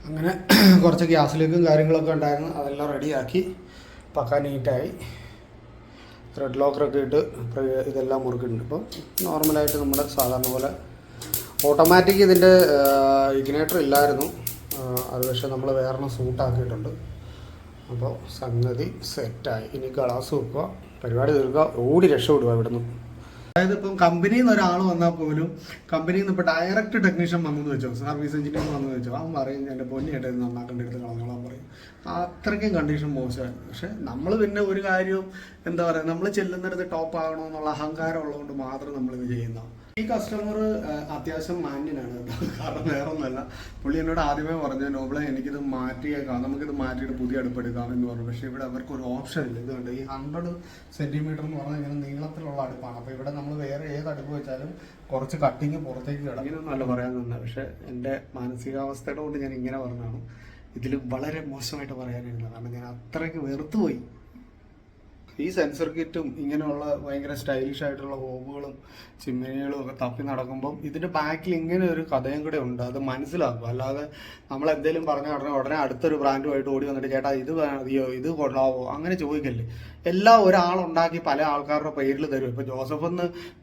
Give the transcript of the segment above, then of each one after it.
അങ്ങനെ കുറച്ച് ഗ്യാസിലേക്കും കാര്യങ്ങളൊക്കെ ഉണ്ടായിരുന്നു, അതെല്ലാം റെഡിയാക്കി പക്ക നീറ്റായി. ത്രെഡ് ലോക്കറൊക്കെ ഇട്ട് ഇതെല്ലാം മുറുക്കിയിട്ടുണ്ട്. ഇപ്പം നോർമലായിട്ട് നമ്മുടെ സാധാരണ പോലെ ഓട്ടോമാറ്റിക് ഇതിൻ്റെ ഇഗ്നേറ്റർ ഇല്ലായിരുന്നു, അത് പക്ഷേ നമ്മൾ വേറെ സൂട്ടാക്കിയിട്ടുണ്ട്. അപ്പോൾ സംഗതി സെറ്റായി. ഇനി ഗ്ലാസ് വെക്കുക, പരിപാടി തീർക്കുക, ഓടി രക്ഷപ്പെടുക ഇവിടുന്ന്. അതായത് ഇപ്പം കമ്പനിയിൽ നിന്ന് ഒരാൾ വന്നാൽ പോലും കമ്പനിയിൽ നിന്ന് ഇപ്പോൾ ഡയറക്റ്റ് ടെക്നീഷ്യൻ വന്നെന്ന് വെച്ചോ, സർവീസ് എഞ്ചിനീയർ വന്നെന്ന് വെച്ചോ, അവൻ പറയും എൻ്റെ പൊന്നിയായിട്ട് ഇത് നന്നാക്കേണ്ട എടുത്ത് കളഞ്ഞോളാൻ പറയും. അത്രയ്ക്കും കണ്ടീഷൻ മോശമായിരുന്നു. പക്ഷെ നമ്മൾ പിന്നെ ഒരു കാര്യവും എന്താ പറയുക, നമ്മൾ ചെല്ലുന്നിടത്ത് ടോപ്പ് ആകണമെന്നുള്ള അഹങ്കാരം ഉള്ളതുകൊണ്ട് മാത്രം നമ്മളിത് ചെയ്യുന്നതാണ്. ഈ കസ്റ്റമർ അത്യാവശ്യം മാന്യനാണ് കേട്ടോ. കാരണം വേറെ ഒന്നുമല്ല, പുള്ളി എന്നോട് ആദ്യമേ പറഞ്ഞു, നോബിളെ എനിക്കിത് മാറ്റിയേക്കാം, നമുക്കിത് മാറ്റിയിട്ട് പുതിയ അടുപ്പെടുക്കാം എന്ന് പറഞ്ഞു. പക്ഷേ ഇവിടെ അവർക്ക് ഒരു ഓപ്ഷൻ ഇല്ല. ഇതുകൊണ്ട് ഈ 100 സെൻറ്റിമീറ്റർ എന്ന് പറഞ്ഞാൽ ഇങ്ങനെ നീളത്തിലുള്ള അടുപ്പാണ്. അപ്പോൾ ഇവിടെ നമ്മൾ വേറെ ഏത് അടുപ്പ് വെച്ചാലും കുറച്ച് കട്ടിങ് പുറത്തേക്ക് കിടക്കും. ഇങ്ങനെയൊന്നുമല്ല പറയാൻ തന്നെ. പക്ഷേ എൻ്റെ മാനസികാവസ്ഥയുടെ കൊണ്ട് ഞാൻ ഇങ്ങനെ പറഞ്ഞതാണ്. ഇതിൽ വളരെ മോശമായിട്ട് പറയാനിരുന്നത്, കാരണം ഞാൻ അത്രയ്ക്ക് വെറുത്തുപോയി. ഈ സെൻസർ കിറ്റും ഇങ്ങനെയുള്ള ഭയങ്കര സ്റ്റൈലിഷ് ആയിട്ടുള്ള ഹോബുകളും ചിമ്മിനികളും ഒക്കെ തപ്പി നടക്കുമ്പം ഇതിൻ്റെ ബാക്കിൽ ഇങ്ങനെ ഒരു കഥയും കൂടെ ഉണ്ട്, അത് മനസ്സിലാക്കും. അല്ലാതെ നമ്മൾ എന്തെങ്കിലും പറഞ്ഞ ഉടനെ അടുത്തൊരു ബ്രാൻഡുമായിട്ട് ഓടി വന്നിട്ട് ചേട്ടാ ഇത് മതിയോ, ഇത് കൊള്ളാവോ, അങ്ങനെ ചോദിക്കല്ലേ. എല്ലാം ഒരാളുണ്ടാക്കി പല ആൾക്കാരുടെ പേരിൽ തരും. ഇപ്പോൾ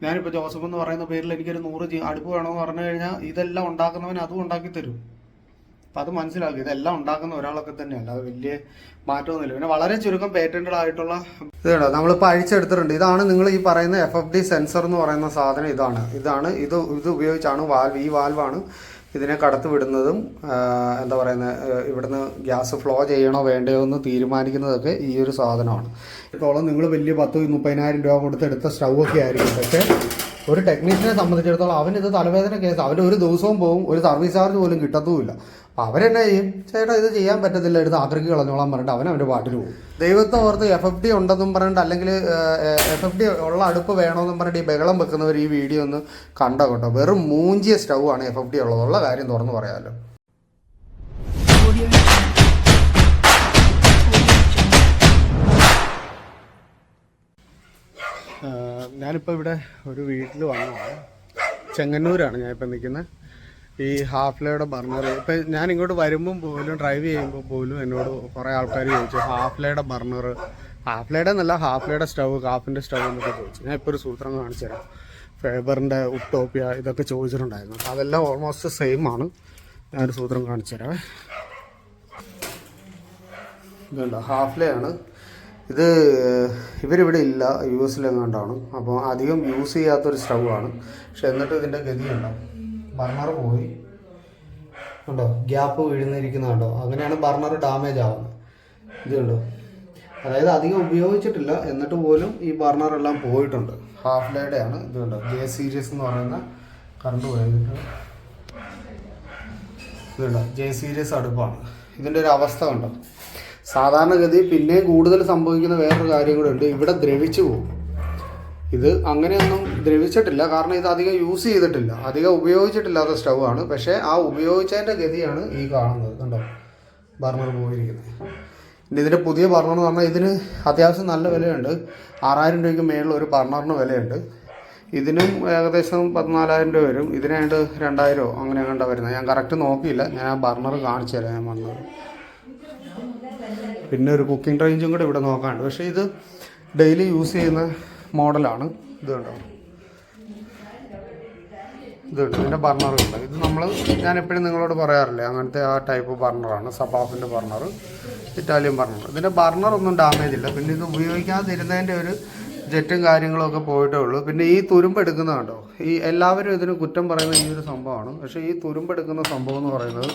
ഞാനിപ്പോൾ ജോസഫ് എന്ന് പറയുന്ന പേരിൽ എനിക്കൊരു 100 അടുപ്പ് വേണമെന്ന് പറഞ്ഞു കഴിഞ്ഞാൽ ഇതെല്ലാം ഉണ്ടാക്കുന്നവൻ അതും ഉണ്ടാക്കി തരും. അപ്പം അത് മനസ്സിലാക്കി, ഇതെല്ലാം ഉണ്ടാക്കുന്ന ഒരാളൊക്കെ തന്നെയല്ല, അത് വലിയ മാറ്റമൊന്നുമില്ല. പിന്നെ വളരെ ചുരുക്കം പേറ്റന്റഡ് ആയിട്ടുള്ള ഇതാണ് നമ്മളിപ്പോൾ അഴിച്ചെടുത്തിട്ടുണ്ട്. ഇതാണ് നിങ്ങൾ ഈ പറയുന്ന FFD സെൻസർ എന്ന് പറയുന്ന സാധനം. ഇത് ഉപയോഗിച്ചാണ് ഈ വാൽവാണ് ഇതിനെ കടത്തി വിടുന്നതും എന്താ പറയുന്നത്, ഇവിടുന്ന് ഗ്യാസ് ഫ്ലോ ചെയ്യണോ വേണ്ടയോ എന്ന് തീരുമാനിക്കുന്നതൊക്കെ ഈ ഒരു സാധനമാണ്. ഇപ്പോഴും നിങ്ങൾ വലിയ 10-30,000 രൂപ കൊടുത്തെടുത്ത സ്റ്റൗ ഒക്കെ ആയിരിക്കും. പക്ഷേ ഒരു ടെക്നീഷ്യനെ സംബന്ധിച്ചിടത്തോളം അവനിത് തലവേദന കേസ്, അവൻ്റെ ഒരു ദിവസവും പോകും, ഒരു സർവീസ് ചാർജ് പോലും കിട്ടത്തുമില്ല. അപ്പോൾ അവരെന്നെ ചെയ്യും, ചേട്ടാ ഇത് ചെയ്യാൻ പറ്റത്തില്ല, എടുത്ത് ആക്രിക്ക് കളഞ്ഞോളാൻ പറഞ്ഞിട്ട് അവൻ്റെ പാട്ടിൽ പോകും. ദൈവത്തെ ഓർത്ത് FFD ഉണ്ടെന്നും പറഞ്ഞിട്ട്, അല്ലെങ്കിൽ FFD ഉള്ള അടുപ്പ് വേണമെന്നും പറഞ്ഞിട്ട് ഈ ബഹളം വെക്കുന്നവർ ഈ വീഡിയോ ഒന്ന് കണ്ടോ കേട്ടോ. വെറും മൂഞ്ചിയ സ്റ്റൗ ആണ് FFD ഉള്ളതുള്ള കാര്യം തുറന്ന് പറയാമല്ലോ. ഞാനിപ്പോൾ ഇവിടെ ഒരു വീട്ടിൽ വന്നതാണ്. ചെങ്ങന്നൂരാണ് ഞാനിപ്പോൾ നിൽക്കുന്നത്. ഈ ഹാഫ്ലയുടെ ബർണർ, ഇപ്പം ഞാൻ ഇങ്ങോട്ട് വരുമ്പം പോലും ഡ്രൈവ് ചെയ്യുമ്പോൾ പോലും എന്നോട് കുറേ ആൾക്കാർ ചോദിച്ചു ഹാഫ്ലയുടെ ബർണർ, ഹാഫ്ലയുടെ എന്നല്ല ഹാഫ്ലയുടെ സ്റ്റൗ, കാഫിൻ്റെ സ്റ്റൗ എന്നൊക്കെ ചോദിച്ചു. ഞാൻ ഇപ്പോൾ ഒരു സൂത്രം കാണിച്ചു തരാം. ഫേബറിൻ്റെ ഉട്ടോപ്യ ഇതൊക്കെ ചോദിച്ചിട്ടുണ്ടായിരുന്നു. അപ്പോൾ അതെല്ലാം ഓൾമോസ്റ്റ് സെയിം ആണ്. ഞാനൊരു സൂത്രം കാണിച്ചു തരാം. ഇതുണ്ടോ, ഹാഫ്ലയാണ് ഇത്. ഇവരിവിടെ ഇല്ല, US-ലെങ്ങാണ്ടാണ്. അപ്പോൾ അധികം യൂസ് ചെയ്യാത്തൊരു സ്റ്റൗ ആണ്. പക്ഷെ എന്നിട്ട് ഇതിൻ്റെ ഗതിയുണ്ടോ, ബർണർ പോയി കണ്ടോ, ഗ്യാപ്പ് വീഴുന്നിരിക്കുന്നുണ്ടോ, അങ്ങനെയാണ് ബർണർ ഡാമേജ് ആവുന്നത്. ഇത് കണ്ടോ, അതായത് അധികം ഉപയോഗിച്ചിട്ടില്ല എന്നിട്ട് പോലും ഈ ബർണറെല്ലാം പോയിട്ടുണ്ട്. ഹാഫ്ലയുടെ ആണ്. ഇത് കണ്ടോ, J സീരീസ് എന്ന് പറയുന്ന കറണ്ട് പോയത്. ഇത് കണ്ടോ, J സീരീസ് അടുപ്പാണ്. ഇതിൻ്റെ ഒരു അവസ്ഥ കണ്ടോ. സാധാരണഗതി പിന്നെയും കൂടുതൽ സംഭവിക്കുന്ന വേറൊരു കാര്യം കൂടെ ഉണ്ട്, ഇവിടെ ദ്രവിച്ചു പോകും. ഇത് അങ്ങനെയൊന്നും ദ്രവിച്ചിട്ടില്ല, കാരണം ഇത് അധികം യൂസ് ചെയ്തിട്ടില്ല, അധികം ഉപയോഗിച്ചിട്ടില്ലാത്ത സ്റ്റൗ ആണ്. പക്ഷേ ആ ഉപയോഗിച്ചതിൻ്റെ ഗതിയാണ് ഈ കാണുന്നത്. കണ്ടോ, ബർണർ പോയിരിക്കുന്നത്. പിന്നെ ഇതിൻ്റെ പുതിയ ബർണർ എന്ന് പറഞ്ഞാൽ ഇതിന് അത്യാവശ്യം നല്ല വിലയുണ്ട്. 6,000 രൂപയ്ക്ക് മേളിൽ ഒരു ബർണറിന് വിലയുണ്ട്. ഇതിനും ഏകദേശം 14,000 രൂപ വരും. ഇതിനായിട്ട് 2,000 അങ്ങനെ കണ്ട വരുന്നത്. ഞാൻ കറക്റ്റ് നോക്കിയില്ല, ഞാൻ ആ ബർണർ കാണിച്ചു തരാം ഞാൻ വന്നത്. പിന്നെ ഒരു കുക്കിംഗ് റേഞ്ചും കൂടെ ഇവിടെ നോക്കാനുണ്ട്. പക്ഷേ ഇത് ഡെയിലി യൂസ് ചെയ്യുന്ന മോഡലാണ്. ഇത് കണ്ടോ, ഇതിൻ്റെ ബർണറുണ്ട്. ഇത് ഞാൻ എപ്പോഴും നിങ്ങളോട് പറയാറില്ലേ, അങ്ങനത്തെ ആ ടൈപ്പ് ബർണറാണ്. സബാഫിൻ്റെ ബർണർ, ഇറ്റാലിയൻ ബർണർ. ഇതിൻ്റെ ബർണറൊന്നും ഡാമേജ് ഇല്ല. പിന്നെ ഇത് ഉപയോഗിക്കാതിരുന്നതിൻ്റെ ഒരു ജെറ്റും കാര്യങ്ങളൊക്കെ പോയിട്ടേ ഉള്ളൂ. പിന്നെ ഈ തുരുമ്പെടുക്കുന്ന കണ്ടോ, ഈ എല്ലാവരും ഇതിന് കുറ്റം പറയുന്ന ഈ ഒരു സംഭവമാണ്. പക്ഷേ ഈ തുരുമ്പെടുക്കുന്ന സംഭവം എന്ന് പറയുന്നത്,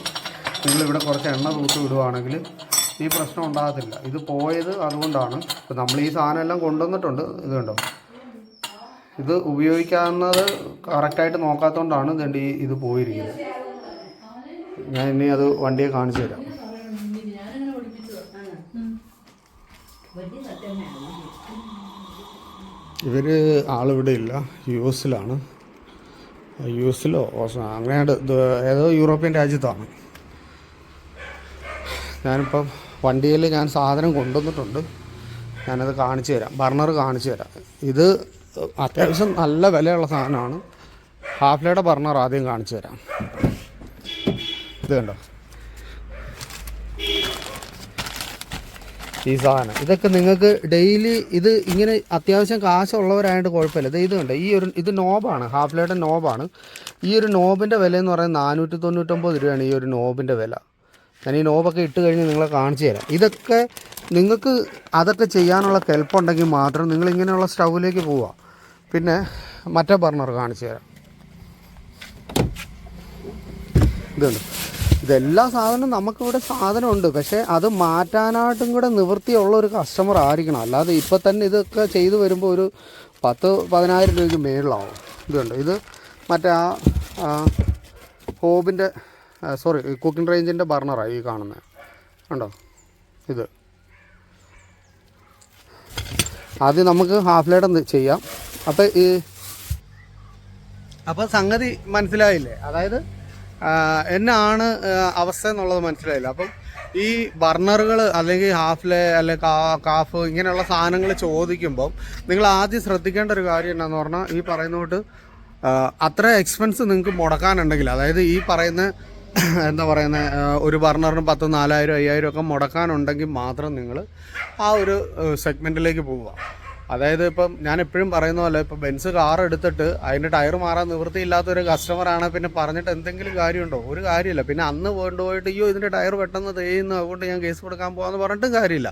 നിങ്ങളിവിടെ കുറച്ച് എണ്ണ തൂത്ത് വിടുവാണെങ്കിൽ ഈ പ്രശ്നം ഉണ്ടാകത്തില്ല. ഇത് പോയത് അതുകൊണ്ടാണ്. ഇപ്പം നമ്മൾ ഈ സാധനം എല്ലാം കൊണ്ടുവന്നിട്ടുണ്ട്. ഇത് കണ്ടോ, ഇത് ഉപയോഗിക്കാവുന്നത് കറക്റ്റായിട്ട് നോക്കാത്തതുകൊണ്ടാണ് ഇത് പോയിരിക്കുന്നത്. ഞാൻ ഇനി അത് വണ്ടിയെ കാണിച്ചു തരാം. ഇവർ ആളിവിടെ ഇല്ല, US-ലാണ്. US-ലോ അങ്ങനെയാണ്ട് ഏതോ യൂറോപ്യൻ രാജ്യത്താണ്. ഞാനിപ്പം വണ്ടിയിൽ ഞാൻ സാധനം കൊണ്ടുവന്നിട്ടുണ്ട്. ഞാനത് കാണിച്ചു തരാം, ബർണർ കാണിച്ചു തരാം. ഇത് അത്യാവശ്യം നല്ല വിലയുള്ള സാധനമാണ്. ഹാഫ്ലയുടെ ബർണർ ആദ്യം കാണിച്ചു തരാം. ഇത് കണ്ടോ, ഈ സാധനം ഇതൊക്കെ നിങ്ങൾക്ക് ഡെയിലി ഇത് ഇങ്ങനെ അത്യാവശ്യം കാശുള്ളവരായിട്ട് കുഴപ്പമില്ല. ഇത് കണ്ടോ, ഇത് നോബാണ്, ഹാഫ് ലൈറ്റ് നോബാണ്. ഈ ഒരു നോബിൻ്റെ വില എന്ന് പറയുന്നത് 499 രൂപയാണ് ഈ ഒരു നോബിൻ്റെ വില. ഞാൻ ഈ നോബൊക്കെ ഇട്ട് കഴിഞ്ഞ് നിങ്ങളെ കാണിച്ചു തരാം. ഇതൊക്കെ നിങ്ങൾക്ക് അതൊക്കെ ചെയ്യാനുള്ള കെൽപ്പുണ്ടെങ്കിൽ മാത്രം നിങ്ങളിങ്ങനെയുള്ള സ്റ്റൗവിലേക്ക് പോവുക. പിന്നെ മറ്റേ ബർണർ കാണിച്ചു തരാം. ഇതുണ്ട്, ഇതെല്ലാ സാധനവും നമുക്കിവിടെ സാധനമുണ്ട്. പക്ഷേ അത് മാറ്റാനായിട്ടും കൂടെ നിവൃത്തിയുള്ള ഒരു കസ്റ്റമർ ആയിരിക്കണം. അല്ലാതെ ഇപ്പം തന്നെ ഇതൊക്കെ ചെയ്തു വരുമ്പോൾ ഒരു 10-10,000 രൂപയ്ക്ക് മേളിലാവും. ഇതുണ്ട്, ഇത് മറ്റേ ആ ഹോബിൻ്റെ കുക്കിംഗ് റേഞ്ചിൻ്റെ ബർണറാണ് ഈ കാണുന്നത്, കണ്ടോ. ഇത് ആദ്യം നമുക്ക് ഹാഫ് ലൈറ്റ് ചെയ്യാം. അപ്പോൾ സംഗതി മനസ്സിലായില്ലേ? അതായത് എന്നാണ് അവസ്ഥ എന്നുള്ളത് മനസ്സിലായില്ല. അപ്പം ഈ ബർണറുകൾ അല്ലെങ്കിൽ കാഫ് ഇങ്ങനെയുള്ള സാധനങ്ങൾ ചോദിക്കുമ്പം നിങ്ങൾ ആദ്യം ശ്രദ്ധിക്കേണ്ട ഒരു കാര്യം എന്നാന്ന് പറഞ്ഞാൽ, ഈ പറയുന്ന തൊട്ട് അത്ര എക്സ്പെൻസ് നിങ്ങൾക്ക് മുടക്കാനുണ്ടെങ്കിൽ, അതായത് ഈ പറയുന്ന എന്താ പറയുന്നത് ഒരു ബർണറിന് 10,000-4,000-5,000 ഒക്കെ മുടക്കാനുണ്ടെങ്കിൽ മാത്രം നിങ്ങൾ ആ ഒരു സെഗ്മെൻറ്റിലേക്ക് പോവുക. അതായത് ഇപ്പം ഞാൻ എപ്പോഴും പറയുന്ന പോലെ, ഇപ്പോൾ ബെൻസ് കാർ എടുത്തിട്ട് അതിൻ്റെ ടയർ മാറാൻ നിവൃത്തിയില്ലാത്തൊരു കസ്റ്റമറാണ് പിന്നെ പറഞ്ഞിട്ട് എന്തെങ്കിലും കാര്യമുണ്ടോ? ഒരു കാര്യമില്ല. പിന്നെ അന്ന് കൊണ്ടുപോയിട്ട് അയ്യോ ഇതിൻ്റെ ടയർ പെട്ടെന്ന് തേയുന്നു അതുകൊണ്ട് ഞാൻ കേസ് കൊടുക്കാൻ പോകാമെന്ന് പറഞ്ഞിട്ടും കാര്യമില്ല.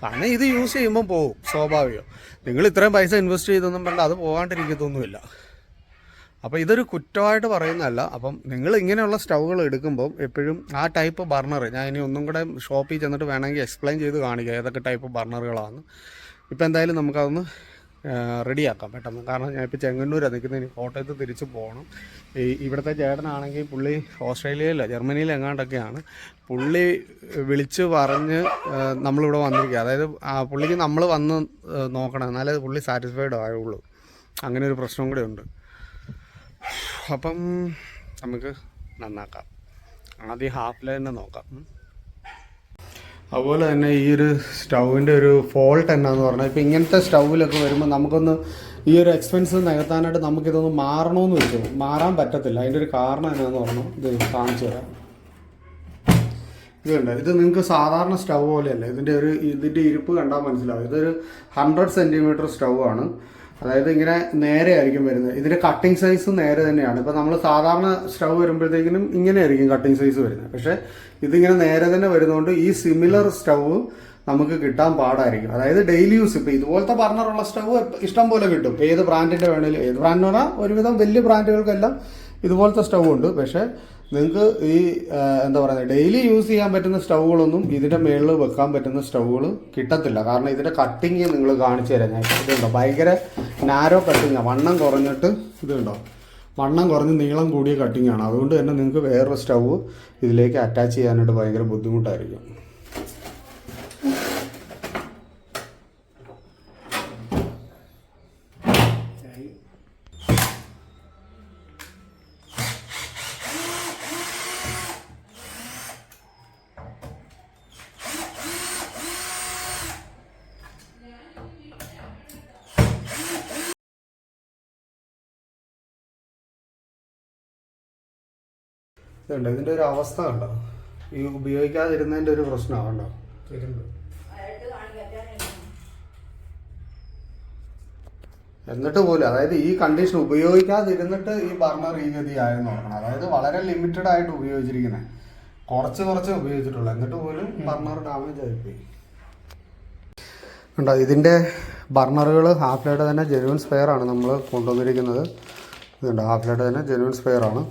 കാരണം ഇത് യൂസ് ചെയ്യുമ്പം പോകും, സ്വാഭാവികം. നിങ്ങൾ ഇത്രയും പൈസ ഇൻവെസ്റ്റ് ചെയ്തൊന്നും വേണ്ട, അത് പോകാണ്ടിരിക്കത്തൊന്നുമില്ല. അപ്പോൾ ഇതൊരു കുറ്റമായിട്ട് പറയുന്നതല്ല. അപ്പം നിങ്ങൾ ഇങ്ങനെയുള്ള സ്റ്റൗകൾ എടുക്കുമ്പോൾ എപ്പോഴും ആ ടൈപ്പ് ബർണർ, ഞാൻ ഇനി ഒന്നും കൂടെ ഷോപ്പിൽ ചെന്നിട്ട് വേണമെങ്കിൽ എക്സ്പ്ലെയിൻ ചെയ്ത് കാണിക്കുക ഏതൊക്കെ ടൈപ്പ് ബർണറുകളാണ്. ഇപ്പോൾ എന്തായാലും നമുക്കതൊന്ന് റെഡിയാക്കാം പെട്ടെന്ന്. കാരണം ഞാൻ ഇപ്പോൾ ചെങ്ങന്നൂരാണ് നിൽക്കുന്നത്, ഇനി കോട്ടയത്ത് തിരിച്ച് പോകണം. ഇവിടുത്തെ ചേട്ടനാണെങ്കിൽ പുള്ളി ഓസ്ട്രേലിയയിലോ ജർമ്മനിയിലോ എങ്ങാണ്ടൊക്കെയാണ്. പുള്ളി വിളിച്ച് പറഞ്ഞ് നമ്മളിവിടെ വന്നിരിക്കുക. അതായത് പുള്ളിക്ക് നമ്മൾ വന്ന് നോക്കണം, എന്നാലേ പുള്ളി സാറ്റിസ്ഫൈഡ് ആയുള്ളൂ. അങ്ങനെ ഒരു പ്രശ്നം കൂടെ ഉണ്ട്. അപ്പം നമുക്ക് നന്നാക്കാം. ആദ്യം ഹാഫ് ലൈനെ നോക്കാം. അതുപോലെ തന്നെ ഈ ഒരു സ്റ്റൗവിൻ്റെ ഒരു ഫോൾട്ട് എന്നാന്ന് പറഞ്ഞാൽ, ഇപ്പോൾ ഇങ്ങനത്തെ സ്റ്റൗവിലൊക്കെ വരുമ്പോൾ നമുക്കൊന്ന് ഈ ഒരു എക്സ്പെൻസ് നികത്താനായിട്ട് നമുക്കിതൊന്ന് മാറണമെന്ന് വെച്ചു മാറാൻ പറ്റത്തില്ല. അതിൻ്റെ ഒരു കാരണം എന്നാന്ന് പറഞ്ഞാൽ ഇത് കാണിച്ചു തരാം. ഇതുണ്ട്, ഇത് നിങ്ങൾക്ക് സാധാരണ സ്റ്റൗ പോലെയല്ല. ഇതിൻ്റെ ഇരിപ്പ് കണ്ടാൽ മനസ്സിലാവും. ഇതൊരു 100 സെൻറ്റിമീറ്റർ സ്റ്റൗ ആണ്. അതായത് ഇങ്ങനെ നേരെ ആയിരിക്കും വരുന്നത്. ഇതിൻ്റെ കട്ടിങ് സൈസ് നേരെ തന്നെയാണ്. ഇപ്പോൾ നമ്മൾ സാധാരണ സ്റ്റൗ വരുമ്പോഴത്തേക്കിനും ഇങ്ങനെ ആയിരിക്കും കട്ടിങ് സൈസ് വരുന്നത്. പക്ഷേ ഇതിങ്ങനെ നേരെ തന്നെ വരുന്നതുകൊണ്ട് ഈ സിമിലർ സ്റ്റൗ നമുക്ക് കിട്ടാൻ പാടായിരിക്കും. അതായത് ഡെയിലി യൂസ്, ഇപ്പോൾ ഇതുപോലത്തെ ബർണറുള്ള സ്റ്റൗ ഇഷ്ടം പോലെ കിട്ടും. ഏത് ബ്രാൻഡിൻ്റെ വേണേലും, ഏത് ബ്രാൻഡ് പറഞ്ഞാൽ ഒരുവിധം വലിയ ബ്രാൻഡുകൾക്കെല്ലാം ഇതുപോലത്തെ സ്റ്റൗ ഉണ്ട്. പക്ഷേ നിങ്ങൾക്ക് ഈ എന്താ പറയുക ഡെയിലി യൂസ് ചെയ്യാൻ പറ്റുന്ന സ്റ്റൗകളൊന്നും ഇതിൻ്റെ മുകളിൽ വെക്കാൻ പറ്റുന്ന സ്റ്റൗകൾ കിട്ടത്തില്ല. കാരണം ഇതിൻ്റെ കട്ടിങ് നിങ്ങൾ കാണിച്ചു തരാം. ഞാൻ ഇതുണ്ടോ, ഭയങ്കര നാരോ കട്ടിങ്ങാണ്, വണ്ണം കുറഞ്ഞിട്ട്. ഇതുണ്ടോ, വണ്ണം കുറഞ്ഞ് നീളം കൂടിയ കട്ടിങ്ങാണ്. അതുകൊണ്ട് തന്നെ നിങ്ങൾക്ക് വേറൊരു സ്റ്റൗ ഇതിലേക്ക് അറ്റാച്ച് ചെയ്യാനായിട്ട് ഭയങ്കര ബുദ്ധിമുട്ടായിരിക്കും. ഇതുണ്ട്, ഇതിൻ്റെ ഒരു അവസ്ഥ കണ്ടോ, ഈ ഉപയോഗിക്കാതിരുന്നതിൻ്റെ ഒരു പ്രശ്നമാണ് കണ്ടോ. എന്നിട്ട് പോലും, അതായത് ഈ കണ്ടീഷൻ ഉപയോഗിക്കാതിരുന്നിട്ട് ഈ ബർണർ ഈ ഗതി ആയെന്ന് നോക്കണം. അതായത് വളരെ ലിമിറ്റഡ് ആയിട്ട് ഉപയോഗിച്ചിരിക്കുന്നത്, കുറച്ച് ഉപയോഗിച്ചിട്ടുള്ളൂ. എന്നിട്ട് പോലും ബർണർ ഡാമേജ് ആയിപ്പോയി. ഉണ്ടോ, ഇതിൻ്റെ ബർണറുകൾ ഹാഫ് ലൈറ്റ് തന്നെ ജെനുവിൻ സ്പെയർ ആണ് നമ്മൾ കൊണ്ടുവന്നിരിക്കുന്നത്. ഇതുണ്ട്, ഹാഫ് ലൈറ്റ് തന്നെ ജെനുവിൻ സ്പെയർ ആണ്.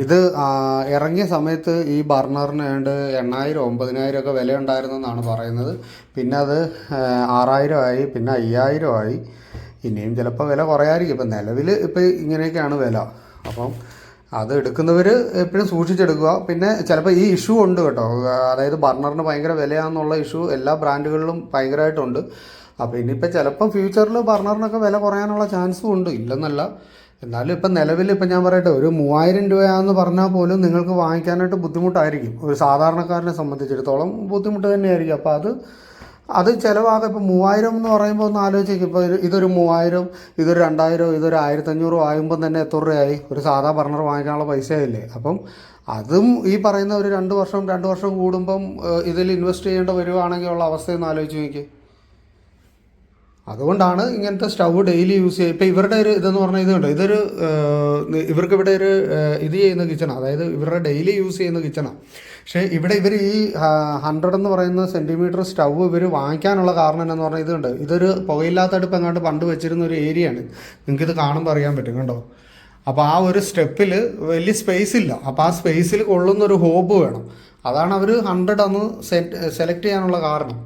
ഇത് ഇറങ്ങിയ സമയത്ത് ഈ ബർണറിന് ഏതാണ്ട് 8,000-9,000 ഒക്കെ വില ഉണ്ടായിരുന്നെന്നാണ് പറയുന്നത്. പിന്നെ അത് 6,000 ആയി, പിന്നെ 5,000 ആയി. ഇനിയും ചിലപ്പോൾ വില കുറയായിരിക്കും. ഇപ്പം നിലവിൽ ഇപ്പോൾ ഇങ്ങനെയൊക്കെയാണ് വില. അപ്പം അത് എടുക്കുന്നവർ എപ്പോഴും സൂക്ഷിച്ചെടുക്കുക. പിന്നെ ചിലപ്പോൾ ഈ ഇഷ്യൂ ഉണ്ട് കേട്ടോ, അതായത് ബർണറിന് ഭയങ്കര വിലയാണെന്നുള്ള ഇഷ്യൂ എല്ലാ ബ്രാൻഡുകളിലും ഭയങ്കരമായിട്ടുണ്ട്. അപ്പോൾ ഇനിയിപ്പോൾ ചിലപ്പം ഫ്യൂച്ചറിൽ ബർണറിനൊക്കെ വില കുറയാനുള്ള ചാൻസും ഉണ്ട്, ഇല്ലെന്നല്ല. എന്നാലും ഇപ്പം നിലവിൽ ഇപ്പം ഞാൻ പറയട്ടെ, ഒരു 3,000 രൂപയാണെന്ന് പറഞ്ഞാൽ പോലും നിങ്ങൾക്ക് വാങ്ങിക്കാനായിട്ട് ബുദ്ധിമുട്ടായിരിക്കും. ഒരു സാധാരണക്കാരനെ സംബന്ധിച്ചിടത്തോളം ബുദ്ധിമുട്ട് തന്നെയായിരിക്കും. അപ്പോൾ അത് ചിലവാകെ ഇപ്പോൾ 3,000 എന്ന് പറയുമ്പോൾ ഒന്ന് ആലോചിക്കും. ഇപ്പോൾ ഇതൊരു 3,000, ഇതൊരു 2,000, ഇതൊരു 1,500 ആകുമ്പം തന്നെ എത്ര രൂപയായി? ഒരു സാധാ ബർണർ വാങ്ങിക്കാനുള്ള പൈസയില്ലേ? അപ്പം അതും ഈ പറയുന്ന ഒരു 2 വർഷം കൂടുമ്പം ഇതിൽ ഇൻവെസ്റ്റ് ചെയ്യേണ്ട വരുവാണെങ്കിൽ ഉള്ള അവസ്ഥയൊന്ന് ആലോചിച്ച് നോക്കി. അതുകൊണ്ടാണ് ഇങ്ങനത്തെ സ്റ്റൗ ഡെയിലി യൂസ് ചെയ്യുക. ഇപ്പോൾ ഇവരുടെ ഒരു ഇതെന്ന് പറഞ്ഞാൽ ഇത് കണ്ടോ, ഇതൊരു ഇവർക്കിവിടെ ഒരു ഇത് ചെയ്യുന്ന കിച്ചണാണ്, അതായത് ഇവരുടെ ഡെയിലി യൂസ് ചെയ്യുന്ന കിച്ചണാണ്. പക്ഷേ ഇവിടെ ഇവർ ഈ 100 എന്ന് പറയുന്ന സെൻറ്റിമീറ്റർ സ്റ്റൗ ഇവർ വാങ്ങിക്കാനുള്ള കാരണം എന്നാന്ന് പറഞ്ഞാൽ ഇത് കണ്ടോ, ഇതൊരു പുകയില്ലാത്ത അടുപ്പ് എങ്ങാണ്ട് പണ്ട് വെച്ചിരുന്ന ഒരു ഏരിയയാണ്. നിങ്ങൾക്കിത് കാണുമ്പോൾ അറിയാൻ പറ്റും കണ്ടോ. അപ്പോൾ ആ ഒരു സ്റ്റെപ്പിൽ വലിയ സ്പേസ് ഇല്ല. അപ്പോൾ ആ സ്പേസിൽ കൊള്ളുന്നൊരു ഹോബ് വേണം. അതാണ് അവർ 100 അന്ന് സെലക്ട് ചെയ്യാനുള്ള കാരണം.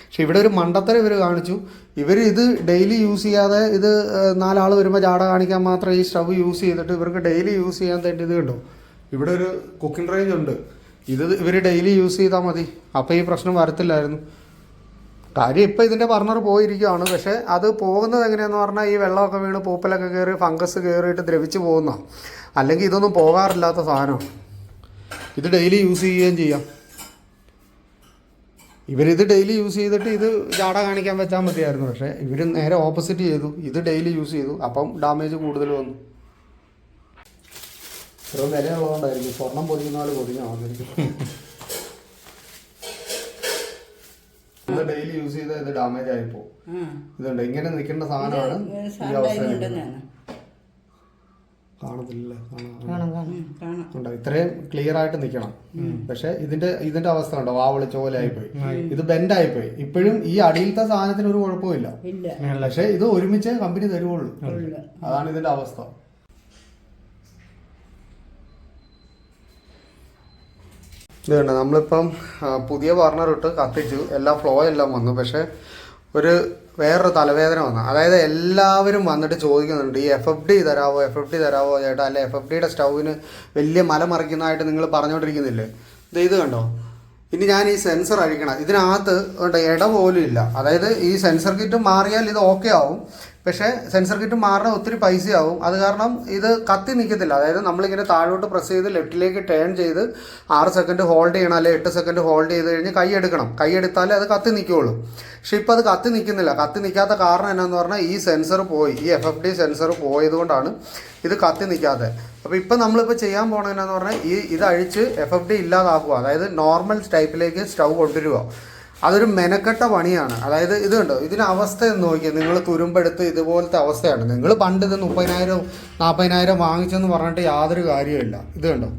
പക്ഷെ ഇവിടെ ഒരു മണ്ടത്തരം ഇവർ കാണിച്ചു. ഇവർ ഇത് ഡെയിലി യൂസ് ചെയ്യാതെ ഇത് 4 ആൾ വരുമ്പോൾ ജാട കാണിക്കാൻ മാത്രം ഈ സ്റ്റവ് യൂസ് ചെയ്തിട്ട് ഇവർക്ക് ഡെയിലി യൂസ് ചെയ്യാൻ വേണ്ടി ഇത് കണ്ടോ, ഇവിടെ ഒരു കുക്കിംഗ് റേഞ്ച് ഉണ്ട്. ഇത് ഇവർ ഡെയിലി യൂസ് ചെയ്താൽ മതി, അപ്പോൾ ഈ പ്രശ്നം വരത്തില്ലായിരുന്നു. കാര്യം ഇപ്പോൾ ഇതിൻ്റെ ബർണർ പോയിരിക്കുകയാണ്. പക്ഷേ അത് പോകുന്നത് എങ്ങനെയാണെന്ന് പറഞ്ഞാൽ ഈ വെള്ളമൊക്കെ വീണ് പൂപ്പലൊക്കെ കയറി ഫംഗസ് കയറിയിട്ട് ദ്രവിച്ച് പോകുന്നതാണ്. അല്ലെങ്കിൽ ഇതൊന്നും പോകാറില്ലാത്ത സാധനമാണ്. ഇത് ഡെയിലി യൂസ് ചെയ്യുകയും ചെയ്യാം. ഇവരിത് ഡെയിലി യൂസ് ചെയ്തിട്ട് ഇത് ജാട കാണിക്കാൻ വെച്ചാൽ മതിയായിരുന്നു. പക്ഷേ ഇവർ നേരെ ഓപ്പോസിറ്റ് ചെയ്തു, ഇത് ഡെയിലി യൂസ് ചെയ്തു. അപ്പം ഡാമേജ് കൂടുതൽ വന്നു. ഇത്ര വിലയുള്ളതുകൊണ്ടായിരിക്കും, സ്വർണം പൊതിയുന്ന പോലെ പൊതിഞ്ഞാൽ വന്നിരിക്കും. ഇത് ഡെയിലി യൂസ് ചെയ്താൽ ഇത് ഡാമേജ് ആയിപ്പോ. ഇതുണ്ട് ഇങ്ങനെ നിൽക്കേണ്ട സാധനമാണ് ഈ അവസ്ഥയിൽ. കാണത്തില്ലേ, ഉണ്ടോ ഇത്രയും ക്ലിയർ ആയിട്ട് നിൽക്കണം. പക്ഷെ ഇതിന്റെ അവസ്ഥ ഉണ്ടോ, വാവളി ചോലായിപ്പോയി, ഇത് ബെൻഡായിപ്പോയി. ഇപ്പോഴും ഈ അടിയിലത്തെ സാധനത്തിന് ഒരു കുഴപ്പമില്ല. പക്ഷെ ഇത് ഒരുമിച്ച് കമ്പനി തരുവുള്ളൂ. അതാണ് ഇതിന്റെ അവസ്ഥ. ഇത് കണ്ടോ, നമ്മളിപ്പം പുതിയ ബർണർ ഇട്ട് കത്തിച്ചു, എല്ലാ ഫ്ലോ എല്ലാം വന്നു. പക്ഷെ വേറൊരു തലവേദന വന്നു. അതായത് എല്ലാവരും വന്നിട്ട് ചോദിക്കുന്നുണ്ട്, ഈ FFD തരാവോ ചേട്ടാ, അല്ലെ FFDയുടെ സ്റ്റൗവിന് വലിയ മല മറിക്കുന്നതായിട്ട് നിങ്ങൾ പറഞ്ഞുകൊണ്ടിരിക്കുന്നില്ലേ. ഇത് കണ്ടോ, ഇനി ഞാൻ ഈ സെൻസർ അഴിക്കണം. ഇതിനകത്ത് ഇട പോലും ഇല്ല. അതായത് ഈ സെൻസർ കിറ്റ് മാറിയാൽ ഇത് ഓക്കെ ആവും. പക്ഷേ സെൻസർ കിറ്റ് മാറാൻ ഒത്തിരി പൈസയാവും. അത് കാരണം ഇത് കത്തി നിൽക്കത്തില്ല. അതായത് നമ്മളിങ്ങനെ താഴോട്ട് പ്രസ് ചെയ്ത് ലെഫ്റ്റിലേക്ക് ടേൺ ചെയ്ത് 6 സെക്കൻഡ് ഹോൾഡ് ചെയ്യണം, അല്ലെങ്കിൽ 8 സെക്കൻഡ് ഹോൾഡ് ചെയ്ത് കഴിഞ്ഞ് കൈ എടുക്കണം. കൈ എടുത്താലേ അത് കത്തി നിൽക്കുകയുള്ളൂ. പക്ഷെ ഇപ്പോൾ അത് കത്തി നിൽക്കുന്നില്ല. കത്തി നിൽക്കാത്ത കാരണം എന്നാന്ന് പറഞ്ഞാൽ ഈ സെൻസർ പോയി, ഈ FFD സെൻസർ പോയതുകൊണ്ടാണ് ഇത് കത്തി നിൽക്കാതെ. അപ്പോൾ ഇപ്പം നമ്മളിപ്പോൾ ചെയ്യാൻ പോകണത് എന്നാന്ന് പറഞ്ഞാൽ ഇത് അഴിച്ച് FFD ഇല്ലാതാക്കുക. അതായത് നോർമൽ ടൈപ്പിലേക്ക് സ്റ്റൗ കൊണ്ടുവരിക. അതൊരു മെനക്കെട്ട പണിയാണ്. അതായത് ഇത് കണ്ടോ, ഇതിന് അവസ്ഥ എന്ന് നോക്കിയാൽ നിങ്ങൾ തുരുമ്പെടുത്ത് ഇതുപോലത്തെ അവസ്ഥയാണ്. നിങ്ങൾ പണ്ട് ഇത് 30,000 40,000 വാങ്ങിച്ചെന്ന് പറഞ്ഞിട്ട് യാതൊരു കാര്യമില്ല. ഇത് കണ്ടോ,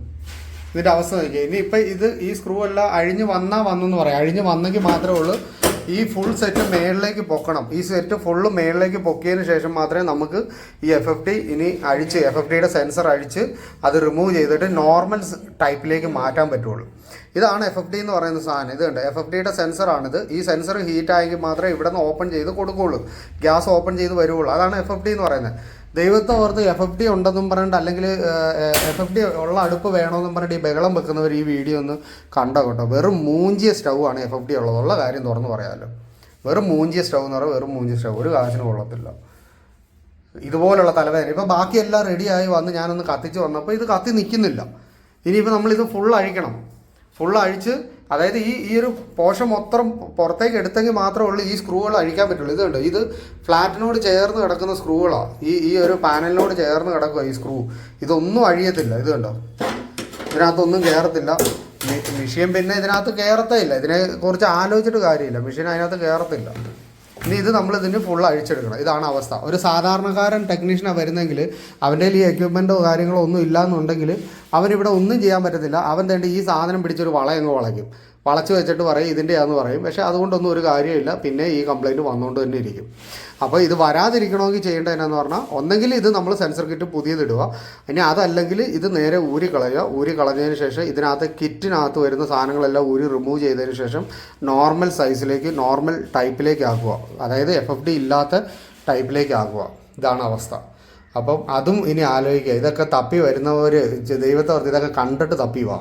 ഇതിൻ്റെ അവസ്ഥ നോക്കിയാൽ. ഇനിയിപ്പോൾ ഈ സ്ക്രൂ എല്ലാം അഴിഞ്ഞ് വന്നെന്ന് പറയാം. അഴിഞ്ഞ് വന്നെങ്കിൽ മാത്രമേ ഉള്ളൂ ഈ ഫുൾ സെറ്റ് മേളിലേക്ക് പൊക്കണം. ഈ സെറ്റ് ഫുള്ള് മേളിലേക്ക് പൊക്കിയതിന് ശേഷം മാത്രമേ നമുക്ക് ഈ FFD ഇനി അഴിച്ച് FFDയുടെ സെൻസർ അഴിച്ച് അത് റിമൂവ് ചെയ്തിട്ട് നോർമൽ ടൈപ്പിലേക്ക് മാറ്റാൻ പറ്റുള്ളൂ. ഇതാണ് FFD എന്ന് പറയുന്ന സാധനം. ഇത് കണ്ടോ, FFDയുടെ സെൻസറാണിത്. ഈ സെൻസർ ഹീറ്റ് ആയെങ്കിൽ മാത്രമേ ഇവിടെ നിന്ന് ഓപ്പൺ ചെയ്ത് കൊടുക്കുകയുള്ളൂ, ഗ്യാസ് ഓപ്പൺ ചെയ്ത് വരുള്ളൂ. അതാണ് FFD എന്ന് പറയുന്നത്. ദൈവത്തെ ഓർത്ത് FFD ഉണ്ടെന്നും പറഞ്ഞിട്ട്, അല്ലെങ്കിൽ FFD ഉള്ള അടുപ്പ് വേണമെന്നും പറഞ്ഞിട്ട് ഈ ബഹളം വെക്കുന്നവർ ഈ വീഡിയോ ഒന്ന് കണ്ടോ കേട്ടോ. വെറും മൂഞ്ചിയ സ്റ്റൗ ആണ് FFD ഉള്ളതുള്ള കാര്യം തുറന്ന് പറയാമല്ലോ. വെറും മൂഞ്ചിയ സ്റ്റൗ എന്ന് പറയുമ്പോൾ വെറും മൂഞ്ചിയ സ്റ്റൗ, ഒരു കാശിന് കൊള്ളത്തില്ല. ഇതുപോലുള്ള തലവേദന. ഇപ്പോൾ ബാക്കിയെല്ലാം റെഡിയായി വന്ന് ഞാനൊന്ന് കത്തിച്ച് വന്നപ്പോൾ ഇത് കത്തി നിൽക്കുന്നില്ല. ഇനിയിപ്പോൾ നമ്മളിത് ഫുൾ അഴിക്കണം. ഫുൾ അഴിച്ച്, അതായത് ഈ ഒരു പോർഷൻ മൊത്തം പുറത്തേക്ക് എടുത്തെങ്കിൽ മാത്രമേ ഉള്ളൂ ഈ സ്ക്രൂകൾ അഴിക്കാൻ പറ്റുള്ളൂ. ഇത് കണ്ടോ, ഇത് ഫ്ലാറ്റിനോട് ചേർന്ന് കിടക്കുന്ന സ്ക്രൂകളാണ്. ഈ ഒരു പാനലിനോട് ചേർന്ന് കിടക്കുക ഈ സ്ക്രൂ. ഇതൊന്നും അഴിയത്തില്ല. ഇത് കണ്ടോ, ഇതിനകത്തൊന്നും കയറത്തില്ല. മെഷീൻ പിന്നെ ഇതിനകത്ത് കയറത്തേ ഇല്ല. ഇതിനെ കുറിച്ച് ആലോചിച്ചിട്ട് കാര്യമില്ല. മെഷീൻ അതിനകത്ത് കയറത്തില്ല. ഇനി ഇത് നമ്മളിതിന് ഫുൾ അഴിച്ചെടുക്കണം. ഇതാണ് അവസ്ഥ. ഒരു സാധാരണക്കാരൻ ടെക്നീഷ്യനാണ് വരുന്നെങ്കിൽ അവൻ്റെ ഈ എക്യുപ്മെൻറ്റോ കാര്യങ്ങളോ ഒന്നും ഇല്ലയെന്നുണ്ടെങ്കിൽ അവനിവിടെ ഒന്നും ചെയ്യാൻ പറ്റത്തില്ല. അവൻ തേണ്ടി ഈ സാധനം പിടിച്ചൊരു വളയങ്ങ് വളയ്ക്കും. വളച്ച് വെച്ചിട്ട് പറയും ഇതിൻ്റെയാണെന്ന് പറയും. പക്ഷേ അതുകൊണ്ടൊന്നും ഒരു കാര്യമില്ല. പിന്നെ ഈ കംപ്ലയിൻറ്റ് വന്നുകൊണ്ട് തന്നെ ഇരിക്കും. അപ്പോൾ ഇത് വരാതിരിക്കണമെങ്കിൽ ചെയ്യേണ്ടത് എന്നാന്ന് പറഞ്ഞാൽ, ഒന്നെങ്കിൽ ഇത് നമ്മൾ സെൻസർ കിറ്റ് പുതിയതിടുക. ഇനി അതല്ലെങ്കിൽ ഇത് നേരെ ഊരി കളഞ്ഞതിന് ശേഷം ഇതിനകത്ത് കിറ്റിനകത്ത് വരുന്ന സാധനങ്ങളെല്ലാം റിമൂവ് ചെയ്തതിന് ശേഷം നോർമൽ സൈസിലേക്ക്, നോർമൽ ടൈപ്പിലേക്ക് ആക്കുക. അതായത് FFD ഇല്ലാത്ത ടൈപ്പിലേക്ക് ആക്കുക. ഇതാണ് അവസ്ഥ. അപ്പം അതും ഇനി ആലോചിക്കുക. ഇതൊക്കെ തപ്പി വരുന്നവർ ദൈവത്തെ ഓർത്ത് ഇതൊക്കെ കണ്ടിട്ട് തപ്പി വാ.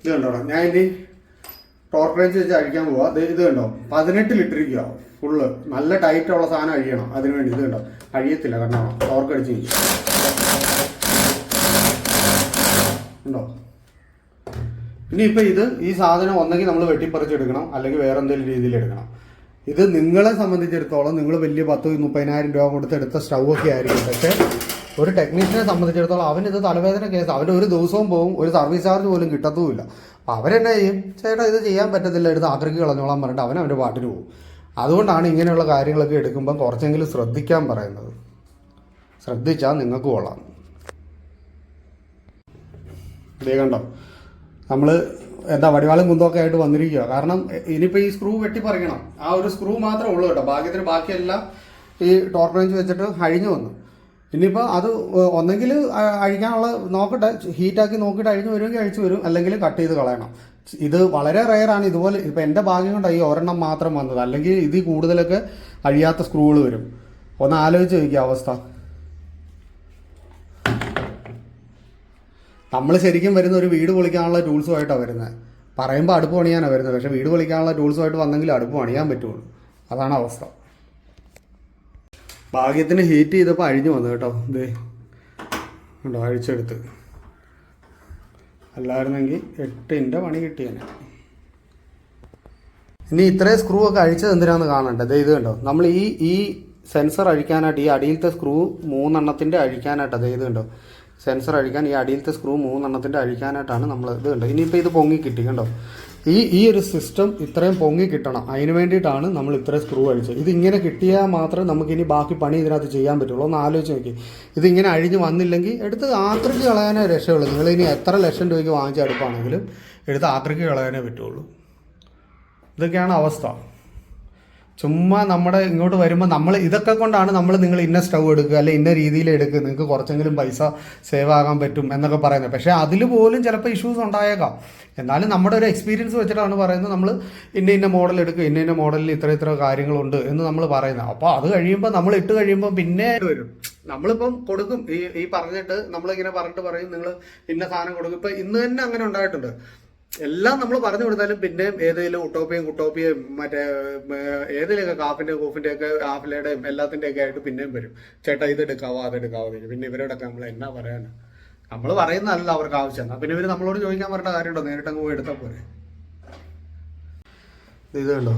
ഇത് കണ്ടോ, ഞാൻ ഇനി ടോർക്ക് റേഞ്ച് വെച്ച് അഴിക്കാൻ പോവാ. ഇത് കണ്ടോ, 18 ലിറ്ററിക്കുക ഫുള്ള്. നല്ല ടൈറ്റുള്ള സാധനം അഴിയണം. അതിന് വേണ്ടി ഇത് കണ്ടോ, അഴിയത്തില്ല. കണ്ടോ, ടോർക്ക് അടിച്ച് ഉണ്ടോ. ഇനിയിപ്പോൾ ഈ സാധനം ഒന്നെങ്കിൽ നമ്മൾ വെട്ടിപ്പറിച്ചെടുക്കണം, അല്ലെങ്കിൽ വേറെ എന്തെങ്കിലും രീതിയിൽ എടുക്കണം. ഇത് നിങ്ങളെ സംബന്ധിച്ചിടത്തോളം നിങ്ങൾ വലിയ 10-30,000 രൂപ കൊടുത്തെടുത്ത സ്റ്റൗ ഒക്കെ ആയിരിക്കും. പക്ഷേ ഒരു ടെക്നീഷ്യനെ സംബന്ധിച്ചിടത്തോളം അവനിത് തലവേദന കേസ്, അവൻ്റെ ഒരു ദിവസവും പോകും, ഒരു സർവീസ് ചാർജ് പോലും കിട്ടത്തുമില്ല. അപ്പോൾ അവരെന്നെ ചെയ്യും, ചേട്ടാ ഇത് ചെയ്യാൻ പറ്റത്തില്ല, എടുത്ത് ആക്രിക്ക് കളഞ്ഞോളാൻ പറഞ്ഞിട്ട് അവൻ്റെ പാട്ടിന് പോകും. അതുകൊണ്ടാണ് ഇങ്ങനെയുള്ള കാര്യങ്ങളൊക്കെ എടുക്കുമ്പോൾ കുറച്ചെങ്കിലും ശ്രദ്ധിക്കാൻ പറയുന്നത്. ശ്രദ്ധിച്ചാൽ നിങ്ങൾക്ക് കൊള്ളാം. ഇതേ കണ്ടോ, നമ്മൾ എന്താ വടിവാളും കുന്തമൊക്കെ ആയിട്ട് വന്നിരിക്കുക. കാരണം ഇനിയിപ്പോൾ ഈ സ്ക്രൂ വെട്ടിപ്പറിക്കണം, ആ ഒരു സ്ക്രൂ മാത്രമേ ഉള്ളൂ കേട്ടോ. ഭാഗ്യത്തിന് ബാക്കിയെല്ലാം ഈ ടോർക്ക് റേഞ്ച് വെച്ചിട്ട് അഴിഞ്ഞു വന്നു. ഇനിയിപ്പോൾ അത് ഒന്നെങ്കിൽ അഴിക്കാനുള്ള നോക്കട്ടെ, ഹീറ്റാക്കി നോക്കിയിട്ട് അഴിഞ്ഞു വരുമെങ്കിൽ അഴിച്ചു വരും, അല്ലെങ്കിൽ കട്ട് ചെയ്ത് കളയണം. ഇത് വളരെ റെയറാണ്. ഇതുപോലെ ഇപ്പോൾ എൻ്റെ ഭാഗ്യം കൊണ്ടാണ് ഈ ഒരെണ്ണം മാത്രം വന്നത്, അല്ലെങ്കിൽ ഇതിൽ കൂടുതലൊക്കെ അഴിയാത്ത സ്ക്രൂകൾ വരും. ഒന്ന് ആലോചിച്ച് നോക്കിയ അവസ്ഥ. നമ്മൾ ശരിക്കും വരുന്ന ഒരു വീട് പൊളിക്കാനുള്ള ടൂൾസുമായിട്ടാണ് വരുന്നത്. പറയുമ്പോൾ അടുപ്പ് പണിയാനാണ് വരുന്നത്, പക്ഷേ വീട് പൊളിക്കാനുള്ള ടൂൾസുമായിട്ട് വന്നെങ്കിൽ അടുപ്പ് പണിയാൻ പറ്റുള്ളൂ. അതാണ് അവസ്ഥ. ഭാഗ്യത്തിന് ഹീറ്റ് ചെയ്തപ്പോൾ അഴിഞ്ഞു വന്നു കേട്ടോ. ഇതേ ഉണ്ടോ, അഴിച്ചെടുത്ത്. അല്ലായിരുന്നെങ്കിൽ 8 പണി കിട്ടിയേനെ. ഇനി ഇത്രയും സ്ക്രൂ ഒക്കെ അഴിച്ചത് എന്തിനാന്ന് കാണണ്ടേ. ഇത് കണ്ടോ, നമ്മൾ ഈ സെൻസർ അഴിക്കാനായിട്ട് ഈ അടിയിലത്തെ സ്ക്രൂ 3 അഴിക്കാനായിട്ട്, ഇത് കണ്ടോ, സെൻസർ അഴിക്കാൻ ഈ അടിയിലത്തെ സ്ക്രൂ 3 അഴിക്കാനായിട്ടാണ് നമ്മൾ ഇത് കണ്ടോ. ഇനിയിപ്പോൾ ഇത് പൊങ്ങി കിട്ടി കണ്ടോ. ഈ ഒരു സിസ്റ്റം ഇത്രയും പൊങ്ങി കിട്ടണം, അതിന് വേണ്ടിയിട്ടാണ് നമ്മൾ ഇത്രയും സ്ക്രൂ അഴിച്ചത്. ഇതിങ്ങനെ കിട്ടിയാൽ മാത്രമേ നമുക്കിനി ബാക്കി പണി ഇതിനകത്ത് ചെയ്യാൻ പറ്റുള്ളൂ. ഒന്ന് ആലോചിച്ച് നോക്കി, ഇതിങ്ങനെ അഴിഞ്ഞ് വന്നില്ലെങ്കിൽ എടുത്ത് ആക്രിക്ക് കളയാനേ രക്ഷയുള്ളൂ. നിങ്ങളിനി എത്ര ലക്ഷം രൂപയ്ക്ക് വാങ്ങിച്ച അടുപ്പാണെങ്കിലും എടുത്ത് ആക്രിക്ക് കളയാനേ പറ്റുള്ളൂ. ഇതൊക്കെയാണ് അവസ്ഥ. ചുമ്മാ നമ്മുടെ ഇങ്ങോട്ട് വരുമ്പോൾ നമ്മൾ ഇതൊക്കെ കൊണ്ടാണ് നമ്മൾ നിങ്ങൾ ഇന്ന സ്റ്റൗ എടുക്കുക, അല്ലെ ഇന്ന രീതിയിൽ എടുക്കുക, നിങ്ങൾക്ക് കുറച്ചെങ്കിലും പൈസ സേവ് ആകാൻ പറ്റും എന്നൊക്കെ പറയുന്നത്. പക്ഷേ അതിൽ പോലും ചിലപ്പോൾ ഇഷ്യൂസ് ഉണ്ടായേക്കാം. എന്നാലും നമ്മുടെ ഒരു എക്സ്പീരിയൻസ് വെച്ചിട്ടാണ് പറയുന്നത്. നമ്മൾ ഇന്ന മോഡൽ എടുക്കുക, ഇന്ന മോഡലിൽ ഇത്ര കാര്യങ്ങളുണ്ട് എന്ന് നമ്മൾ പറയുന്നത്. അപ്പോൾ അത് കഴിയുമ്പോൾ നമ്മൾ ഇട്ട് കഴിയുമ്പോൾ പിന്നെ വരും. നമ്മളിപ്പം കൊടുക്കും ഈ പറഞ്ഞിട്ട് നമ്മളിങ്ങനെ പറഞ്ഞിട്ട് പറയും നിങ്ങൾ ഇന്ന സാധനം കൊടുക്കും. ഇപ്പം ഇന്ന് തന്നെ അങ്ങനെ ഉണ്ടായിട്ടുണ്ട്. എല്ലാം നമ്മൾ പറഞ്ഞു കൊടുത്താലും പിന്നെയും ഏതെങ്കിലും കുട്ടോപ്പിയും മറ്റേ ഏതെങ്കിലുമൊക്കെ കൂഫിൻ്റെ ഒക്കെ ആഫിലയുടെയും എല്ലാത്തിൻ്റെയൊക്കെ ആയിട്ട് പിന്നെയും വരും. ചേട്ടാ ഇതെടുക്കാവോ അതെടുക്കാവോ. പിന്നെ ഇവരോടൊക്കെ നമ്മൾ എന്നാ പറയാനാ, നമ്മൾ പറയുന്നതല്ല അവർക്ക് ആവശ്യം. എന്നാൽ പിന്നെ ഇവർ നമ്മളോട് ചോദിക്കാൻ പറഞ്ഞ കാര്യമുണ്ടോ, നേരിട്ടങ്ങ് പോയി എടുത്താൽ പോരെ. ഇത് കണ്ടോ,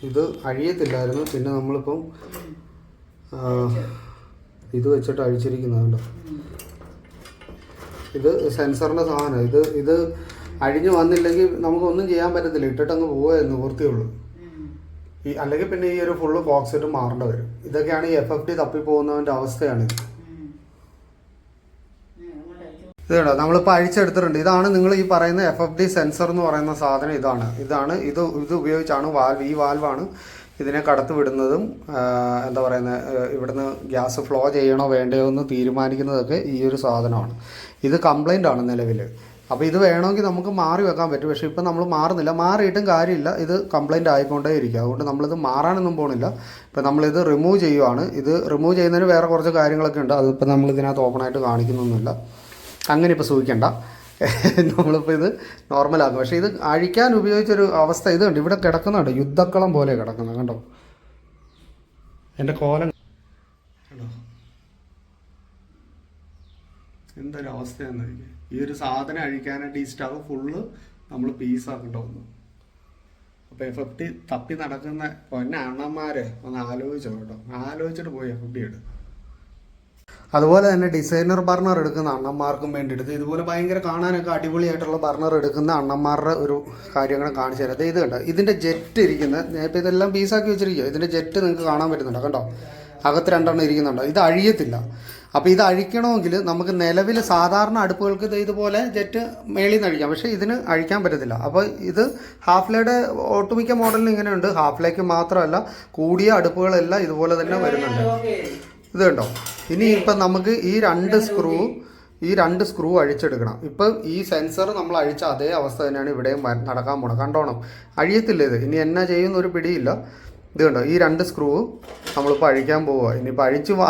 ഇത് അഴിയത്തില്ലായിരുന്നു. പിന്നെ നമ്മളിപ്പം ഇത് വെച്ചിട്ട് അഴിച്ചിരിക്കുന്നതുണ്ടോ. ഇത് സെൻസറിൻ്റെ സാധനം. ഇത് അഴിഞ്ഞു വന്നില്ലെങ്കിൽ നമുക്കൊന്നും ചെയ്യാൻ പറ്റത്തില്ല, ഇട്ടിട്ടങ്ങ് പോവേ നിവൃത്തിയുള്ളൂ. അല്ലെങ്കിൽ പിന്നെ ഈ ഒരു ഫുള്ള് ബോക്സിട്ട് മാറേണ്ടി വരും. ഇതൊക്കെയാണ് ഈ FFD തപ്പിപ്പോകുന്നതിൻ്റെ അവസ്ഥയാണിത്. ഇത് കേട്ടോ, നമ്മളിപ്പോൾ അഴിച്ചെടുത്തിട്ടുണ്ട്. ഇതാണ് നിങ്ങൾ ഈ പറയുന്ന FFD സെൻസർ എന്ന് പറയുന്ന സാധനം. ഇത് ഉപയോഗിച്ചാണ് ഈ വാൽവാണ് ഇതിനെ കടത്തി വിടുന്നതും എന്താ പറയുന്നത്, ഇവിടുന്ന് ഗ്യാസ് ഫ്ലോ ചെയ്യണോ വേണ്ടയോ എന്ന് തീരുമാനിക്കുന്നതൊക്കെ ഈ ഒരു സാധനമാണ്. ഇത് കംപ്ലൈൻ്റ് ആണ് നിലവിൽ. അപ്പോൾ ഇത് വേണമെങ്കിൽ നമുക്ക് മാറി വെക്കാൻ പറ്റും. പക്ഷേ ഇപ്പം നമ്മൾ മാറുന്നില്ല, മാറിയിട്ടും കാര്യമില്ല, ഇത് കംപ്ലൈൻറ്റ് ആയിക്കൊണ്ടേ ഇരിക്കുക. അതുകൊണ്ട് നമ്മളിത് മാറാനൊന്നും പോകണില്ല. ഇപ്പം നമ്മളിത് റിമൂവ് ചെയ്യുവാണ്. ഇത് റിമൂവ് ചെയ്യുന്നതിന് വേറെ കുറച്ച് കാര്യങ്ങളൊക്കെ ഉണ്ട്, അതിപ്പോൾ നമ്മളിതിനകത്ത് ഓപ്പണായിട്ട് കാണിക്കുന്നൊന്നുമില്ല. അങ്ങനെ ഇപ്പോൾ സൂക്ഷിക്കേണ്ട, നമ്മളിപ്പോൾ ഇത് നോർമലാക്കും. പക്ഷേ ഇത് അഴിക്കാൻ ഉപയോഗിച്ചൊരു അവസ്ഥ ഇത് കണ്ടോ, ഇവിടെ കിടക്കുന്നുണ്ട്, യുദ്ധക്കളം പോലെ കിടക്കുന്നത് കണ്ടോ. എൻ്റെ കോലം കണ്ടോ, എന്തൊരവസ്ഥയാണെന്ന്. ഈ ഒരു സാധനം അഴിക്കാനായിട്ട് ഈ സ്റ്റവ് ഫുള്ള് നമ്മൾ പീസാക്കേണ്ട വന്നു. അപ്പോൾ FFD തപ്പി നടക്കുന്ന പൊന്നണ്ണന്മാരെ ഒന്ന് ആലോചിച്ചോ കേട്ടോ, ആലോചിച്ചിട്ട് പോയി FFD എടുക്കും. അതുപോലെ തന്നെ ഡിസൈനർ ബർണർ എടുക്കുന്ന അണ്ണന്മാർക്കും വേണ്ടിയിട്ട് ഇതുപോലെ ഭയങ്കര കാണാനൊക്കെ അടിപൊളിയായിട്ടുള്ള ബർണർ എടുക്കുന്ന അണ്ണന്മാരുടെ ഒരു കാര്യങ്ങൾ കാണിച്ചു തരാം. ഇത് കണ്ടോ, ഇതിൻ്റെ ജെറ്റ് ഇരിക്കുന്നത്, ഇപ്പോൾ ഇതെല്ലാം പീസാക്കി വെച്ചിരിക്കുക. ഇതിൻ്റെ ജെറ്റ് നിങ്ങൾക്ക് കാണാൻ പറ്റുന്നുണ്ടോ, കണ്ടോ, അകത്ത് 2 ഇരിക്കുന്നുണ്ടോ. ഇത് അഴിയത്തില്ല. അപ്പോൾ ഇത് അഴിക്കണമെങ്കിൽ നമുക്ക് നിലവിൽ സാധാരണ അടുപ്പുകൾക്ക് ഇതുപോലെ ജെറ്റ് മേളിൽ നിന്ന് അഴിക്കാം, പക്ഷേ ഇതിന് അഴിക്കാൻ പറ്റത്തില്ല. അപ്പോൾ ഇത് ഹാഫ്ലയുടെ ഒട്ടുമിക്ക മോഡലിന് ഇങ്ങനെയുണ്ട്. ഹാഫ്ലേക്ക് മാത്രമല്ല, കൂടിയ അടുപ്പുകളെല്ലാം ഇതുപോലെ തന്നെ വരുന്നുണ്ട്. ഇത് കണ്ടോ. ഇനി ഇപ്പം നമുക്ക് ഈ 2 സ്ക്രൂ അഴിച്ചെടുക്കണം. ഇപ്പം ഈ സെൻസർ നമ്മൾ അഴിച്ച അതേ അവസ്ഥ തന്നെയാണ് ഇവിടെയും നടക്കാൻ പോകണം. കണ്ടോണം, അഴിയത്തില്ല ഇത്. ഇനി എന്നാ ചെയ്യുന്നൊരു പിടിയില്ല. ഇത് കണ്ടോ, ഈ 2 സ്ക്രൂ നമ്മളിപ്പോൾ അഴിക്കാൻ പോവുക. ഇനിയിപ്പോൾ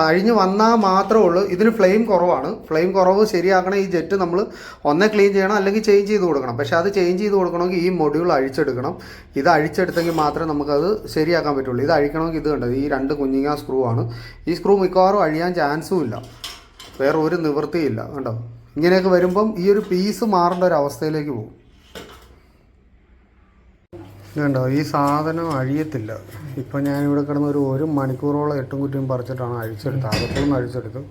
അഴിഞ്ഞ് വന്നാൽ മാത്രമേ ഉള്ളൂ. ഇതിന് ഫ്ലെയിം കുറവാണ്. ഫ്ലെയിം കുറവ് ശരിയാക്കണം. ഈ ജെറ്റ് നമ്മൾ ഒന്നേ ക്ലീൻ ചെയ്യണം, അല്ലെങ്കിൽ ചേഞ്ച് ചെയ്ത് കൊടുക്കണം. പക്ഷേ അത് ചേഞ്ച് ചെയ്ത് കൊടുക്കണമെങ്കിൽ ഈ മൊഡ്യൂൾ അഴിച്ചെടുക്കണം. ഇത് അഴിച്ചെടുത്തെങ്കിൽ മാത്രമേ നമുക്കത് ശരിയാക്കാൻ പറ്റുള്ളൂ. ഇത് അഴിക്കണമെങ്കിൽ ഇത് കണ്ടോ, ഈ 2 കുഞ്ഞിങ്ങ സ്ക്രൂ ആണ്. ഈ സ്ക്രൂ മിക്കവാറും അഴിയാൻ ചാൻസും ഇല്ല, വേറെ ഒരു നിവൃത്തിയില്ല. കണ്ടോ, ഇങ്ങനെയൊക്കെ വരുമ്പം ഈ ഒരു പീസ് മാറേണ്ട ഒരു അവസ്ഥയിലേക്ക് പോകും. ഇതുണ്ടോ, ഈ സാധനം അഴിയത്തില്ല. ഇപ്പം ഞാനിവിടെ കിടന്ന് ഒരു മണിക്കൂറോളം 8 കുറ്റിയും പറിച്ചിട്ടാണ് അഴിച്ചെടുത്തത്. അകത്തുനിന്ന് അഴിച്ചെടുത്തു.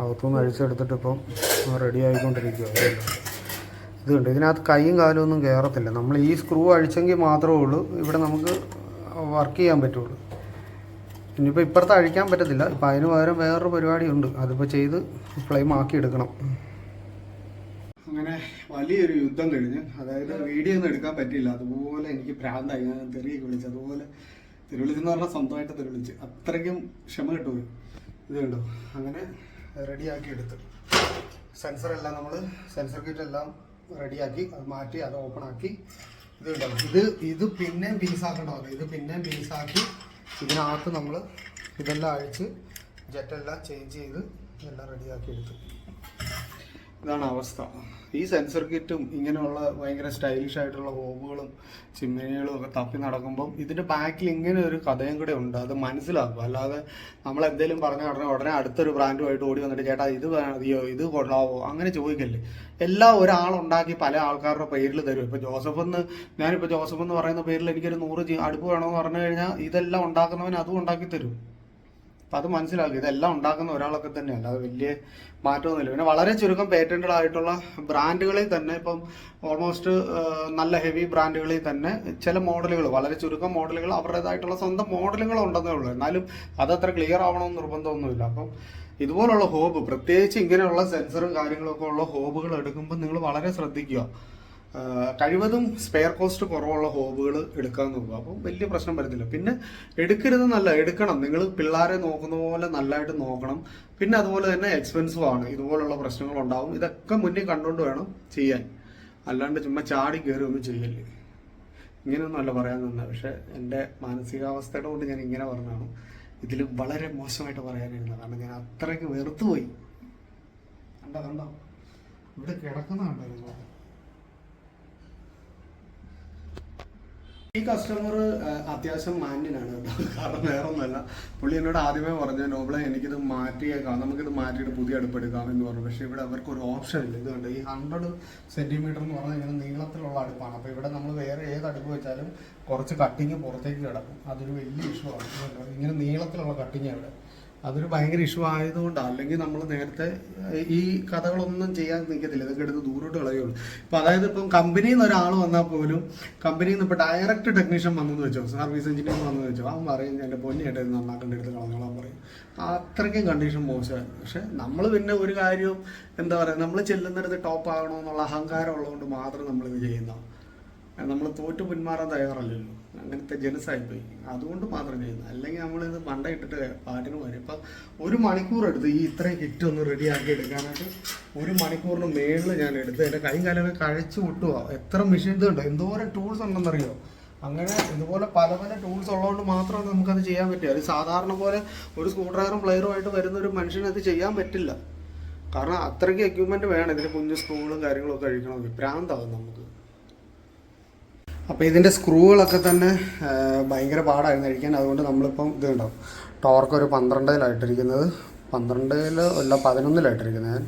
അകത്തുനിന്ന് അഴിച്ചെടുത്തിട്ട് ഇപ്പം റെഡി ആയിക്കൊണ്ടിരിക്കുക. ഇതുണ്ട്, ഇതിനകത്ത് കൈയും കാലും ഒന്നും കയറത്തില്ല. നമ്മൾ ഈ സ്ക്രൂ അഴിച്ചെങ്കിൽ മാത്രമേ ഉള്ളൂ ഇവിടെ നമുക്ക് വർക്ക് ചെയ്യാൻ പറ്റുള്ളൂ. ഇനിയിപ്പോൾ ഇപ്പുറത്ത് അഴിക്കാൻ പറ്റത്തില്ല. ഇപ്പം അതിന് പകരം വേറൊരു പരിപാടിയുണ്ട്, അതിപ്പോൾ ചെയ്ത് ഫ്ലെയിം ആക്കി എടുക്കണം. അങ്ങനെ വലിയൊരു യുദ്ധം കഴിഞ്ഞ്, അതായത് വീഡിയോ ഒന്നും എടുക്കാൻ പറ്റില്ല. അതുപോലെ എനിക്ക് ഭ്രാന്തായി, ഞാൻ തെറിയൊക്കെ വിളിച്ച്. അതുപോലെ തെരുവിളിച്ചെന്ന് പറഞ്ഞാൽ സ്വന്തമായിട്ട് തെരുവിളിച്ച്, അത്രയ്ക്കും ക്ഷമ കിട്ടുമോ. ഇത് കണ്ടോ, അങ്ങനെ റെഡിയാക്കി എടുത്ത് സെൻസറെല്ലാം നമ്മൾ സെൻസർ കിറ്റെല്ലാം റെഡിയാക്കി അത് മാറ്റി അത് ഓപ്പൺ ആക്കി. ഇത് കണ്ടോ, ഇത് പിന്നെയും പീസാക്കണ്ടോ, ഇത് പിന്നെയും പീസാക്കി ഇതിനകത്ത് നമ്മൾ ഇതെല്ലാം അഴിച്ച് ജെറ്റെല്ലാം ചേഞ്ച് ചെയ്ത് എല്ലാം റെഡിയാക്കി എടുത്ത്. ഇതാണ് അവസ്ഥ. ഈ സെൻസർ കിറ്റും ഇങ്ങനെയുള്ള ഭയങ്കര സ്റ്റൈലിഷ് ആയിട്ടുള്ള ഹോബുകളും ചിമ്മിനികളും ഒക്കെ തപ്പി നടക്കുമ്പം ഇതിൻ്റെ ബാക്കിൽ ഇങ്ങനെ ഒരു കഥയും കൂടെ ഉണ്ട്, അത് മനസ്സിലാക്കും. അല്ലാതെ നമ്മൾ എന്തെങ്കിലും പറഞ്ഞ ഉടനെ അടുത്തൊരു ബ്രാൻഡുമായിട്ട് ഓടി വന്നിട്ട് ചേട്ടാ ഇത് മതിയോ, ഇത് കൊള്ളാവോ, അങ്ങനെ ചോദിക്കല്ലേ. എല്ലാം ഒരാളുണ്ടാക്കി പല ആൾക്കാരുടെ പേരിൽ തരും. ഇപ്പോൾ ഞാനിപ്പോൾ ജോസഫ് എന്ന് പറയുന്ന പേരിൽ എനിക്കൊരു 100 അടുപ്പ് വേണമെന്ന് പറഞ്ഞു കഴിഞ്ഞാൽ ഇതെല്ലാം ഉണ്ടാക്കുന്നവൻ അതും ഉണ്ടാക്കി തരും. അപ്പം അത് മനസ്സിലാക്കി, ഇതെല്ലാം ഉണ്ടാക്കുന്ന ഒരാളൊക്കെ തന്നെയല്ല, അത് വലിയ മാറ്റമൊന്നുമില്ല. പിന്നെ വളരെ ചുരുക്കം പേറ്റന്റഡ് ആയിട്ടുള്ള ബ്രാൻഡുകളിൽ തന്നെ ഇപ്പം ഓൾമോസ്റ്റ് നല്ല ഹെവി ബ്രാൻഡുകളിൽ തന്നെ ചില മോഡലുകൾ, വളരെ ചുരുക്കം മോഡലുകൾ അവരുടേതായിട്ടുള്ള സ്വന്തം മോഡലുകൾ ഉണ്ടെന്നേ ഉള്ളൂ. എന്നാലും അതത്ര ക്ലിയർ ആവണമെന്ന് നിർബന്ധമൊന്നുമില്ല. അപ്പം ഇതുപോലുള്ള ഹോബ്, പ്രത്യേകിച്ച് ഇങ്ങനെയുള്ള സെൻസറും കാര്യങ്ങളൊക്കെ ഉള്ള ഹോബുകൾ എടുക്കുമ്പോൾ നിങ്ങൾ വളരെ ശ്രദ്ധിക്കുക. കഴിവതും സ്പെയർ കോസ്റ്റ് കുറവുള്ള ഹോബുകൾ എടുക്കാൻ നോക്കുക. അപ്പം വലിയ പ്രശ്നം വരത്തില്ല. പിന്നെ എടുക്കണം. നിങ്ങൾ പിള്ളേരെ നോക്കുന്ന പോലെ നല്ലതായിട്ട് നോക്കണം. പിന്നെ അതുപോലെ തന്നെ എക്സ്പെൻസീവ് ആണ്, ഇതുപോലുള്ള പ്രശ്നങ്ങളുണ്ടാവും. ഇതൊക്കെ മുന്നിൽ കണ്ടുകൊണ്ട് വേണം ചെയ്യാൻ, അല്ലാണ്ട് ചുമ്മാ ചാടി കയറി ഒന്നും ചെയ്യല്ലേ. ഇങ്ങനെയൊന്നുമല്ല പറയാൻ തന്നെ, പക്ഷെ എൻ്റെ മാനസികാവസ്ഥയുടെ കൊണ്ട് ഞാൻ ഇങ്ങനെ പറഞ്ഞതാണ്. ഇതിൽ വളരെ മോശമായിട്ട് പറയാനിരുന്നത്, കാരണം ഞാൻ അത്രയ്ക്ക് വെറുത്തുപോയി. കണ്ടോ ഇവിടെ കിടക്കുന്ന കണ്ടായിരുന്നു. ഈ കസ്റ്റമർ അത്യാവശ്യം മാന്യനാണ് കേട്ടോ, കാരണം വേറെ ഒന്നുമല്ല. പുള്ളി എന്നോട് ആദ്യമേ പറഞ്ഞു, നോബിളെ എനിക്കിത് മാറ്റിയേക്കാം, നമുക്കിത് മാറ്റിയിട്ട് പുതിയ അടുപ്പ് എടുക്കാം എന്ന് പറഞ്ഞു. പക്ഷേ ഇവിടെ അവർക്ക് ഒരു ഓപ്ഷൻ ഇല്ല. ഇത് കണ്ട് ഈ 100 സെൻറ്റിമീറ്റർ എന്ന് പറഞ്ഞാൽ ഇങ്ങനെ നീളത്തിലുള്ള അടുപ്പാണ്. അപ്പോൾ ഇവിടെ നമ്മൾ വേറെ ഏത് അടുപ്പ് വെച്ചാലും കുറച്ച് കട്ടിങ് പുറത്തേക്ക് കിടക്കും. അതൊരു വലിയ ഇഷ്യൂ ആണ്. ഇങ്ങനെ നീളത്തിലുള്ള കട്ടിങ് ഇവിടെ അതൊരു ഭയങ്കര ഇഷ്യൂ ആയതുകൊണ്ടാണ്. അല്ലെങ്കിൽ നമ്മൾ നേരത്തെ ഈ കഥകളൊന്നും ചെയ്യാൻ നിൽക്കത്തില്ല, ഇതൊക്കെ എടുത്ത് ദൂരോട്ട് കളയുള്ളൂ. ഇപ്പം അതായത് ഇപ്പം കമ്പനിയിൽ നിന്ന് ഒരാൾ വന്നാൽ പോലും, കമ്പനിയിൽ നിന്ന് ഇപ്പോൾ ഡയറക്റ്റ് ടെക്നീഷ്യൻ വന്നെന്ന് വെച്ചോ, സർവീസ് എഞ്ചിനീയർ വന്നെന്ന് വെച്ചോ, അവൻ പറയും എൻ്റെ പൊന്നിയായിട്ട് ഇത് നന്നാക്കേണ്ട എടുത്ത് കളഞ്ഞോളാൻ പറയും. അത്രയ്ക്കും കണ്ടീഷൻ മോശമായിരുന്നു. പക്ഷെ നമ്മൾ പിന്നെ ഒരു കാര്യവും എന്താ പറയുക, നമ്മൾ ചെല്ലുന്നിടത്ത് ടോപ്പ് ആകണമെന്നുള്ള അഹങ്കാരം ഉള്ളതുകൊണ്ട് മാത്രം നമ്മളിത് ചെയ്യുന്നതാണ്. നമ്മൾ തോറ്റു പിന്മാറാൻ തയ്യാറല്ലല്ലോ, അങ്ങനത്തെ ജനസായിപ്പോയി, അതുകൊണ്ട് മാത്രം ചെയ്യുന്നത്. അല്ലെങ്കിൽ നമ്മളിത് മണ്ട ഇട്ടിട്ട് പാട്ടിന് വരും. ഇപ്പം 1 മണിക്കൂർ എടുത്ത് ഈ ഇത്രയും കിറ്റ് ഒന്ന് റെഡിയാക്കി എടുക്കാനായിട്ട് 1 മണിക്കൂറിന് മേളിൽ ഞാൻ എടുത്ത് എൻ്റെ കൈയും കാലൊക്കെ കഴിച്ചു വിട്ടുക. എത്ര മെഷീൻസ് ഉണ്ട്, എന്തോരം ടൂൾസ് ഉണ്ടെന്നറിയോ. അങ്ങനെ ഇതുപോലെ പല പല ടൂൾസ് ഉള്ളതുകൊണ്ട് മാത്രമാണ് നമുക്കത് ചെയ്യാൻ പറ്റുക. അത് സാധാരണ പോലെ ഒരു സ്ക്രൂ ഡ്രൈവറും പ്ലെയറുമായിട്ട് വരുന്ന ഒരു മനുഷ്യനത് ചെയ്യാൻ പറ്റില്ല. കാരണം അത്രയ്ക്ക് എക്യുപ്മെൻറ്റ് വേണം ഇതിന്. കുഞ്ഞു സ്ക്രൂകളും കാര്യങ്ങളൊക്കെ കഴിക്കണമെങ്കിൽ ഭ്രാന്താവും നമുക്ക്. അപ്പോൾ ഇതിൻ്റെ സ്ക്രൂകളൊക്കെ തന്നെ ഭയങ്കര പാടായിരുന്നു കഴിക്കാൻ. അതുകൊണ്ട് നമ്മളിപ്പം ഇത് ഉണ്ടാവും, ടോർക്ക് ഒരു 12-ലായിട്ടിരിക്കുന്നത്, 12 അല്ല 11-ലായിട്ടിരിക്കുന്നത്. ഞാൻ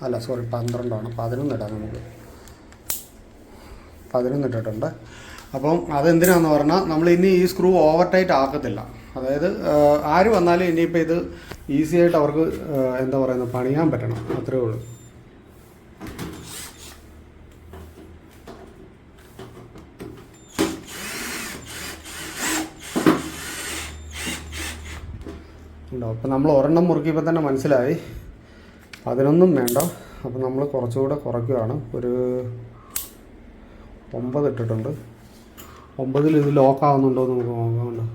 12 11 ഇടാം നമുക്ക്. 11 ഇട്ടിട്ടുണ്ട്. അപ്പം അതെന്തിനാന്ന് പറഞ്ഞാൽ നമ്മൾ ഇനി ഈ സ്ക്രൂ ഓവർ ടൈറ്റ് ആക്കത്തില്ല. അതായത് ആര് വന്നാലും ഇനിയിപ്പോൾ ഇത് ഈസി ആയിട്ട് അവർക്ക് എന്താ പറയുന്നത് പണിയാൻ പറ്റണം, അത്രയേ ഉള്ളൂ. ഉണ്ടാവും. അപ്പോൾ നമ്മൾ ഒരെണ്ണം മുറുക്കിയപ്പോൾ തന്നെ മനസ്സിലായി 11 വേണ്ട. അപ്പോൾ നമ്മൾ കുറച്ചുകൂടെ കുറയ്ക്കുകയാണ്. ഒരു 9 ഇട്ടിട്ടുണ്ട്. 9-ൽ ഇത് ലോക്കാവുന്നുണ്ടോ എന്ന് നമുക്ക് നോക്കാറുണ്ട്.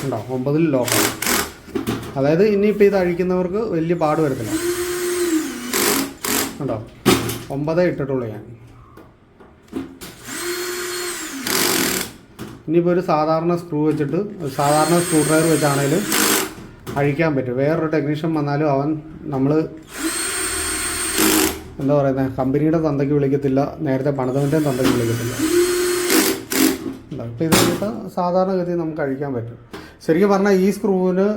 ഉണ്ടാവും 9-ൽ ലോക്കാവും. അതായത് ഇനിയിപ്പോൾ ഇത് അഴിക്കുന്നവർക്ക് വലിയ പാട് വരത്തില്ല. ഉണ്ടാവും 9 ഇട്ടിട്ടുള്ളൂ ഞാൻ. ഇനിയിപ്പോൾ ഒരു സാധാരണ സ്ക്രൂ വെച്ചിട്ട്, സാധാരണ സ്ക്രൂ ഡ്രൈവർ വെച്ചാണെങ്കിലും അഴിക്കാൻ പറ്റും. വേറൊരു ടെക്നീഷ്യൻ വന്നാലും അവൻ നമ്മൾ എന്താ പറയുന്നത്, കമ്പനിയുടെ തന്തയ്ക്ക് വിളിക്കത്തില്ല, നേരത്തെ പണിതവൻ്റെയും തന്തയ്ക്ക് വിളിക്കത്തില്ല. ഇപ്പോൾ ഇത് സാധാരണഗതി നമുക്ക് അഴിക്കാൻ പറ്റും. ശരിക്കും പറഞ്ഞാൽ ഈ സ്ക്രൂവിന്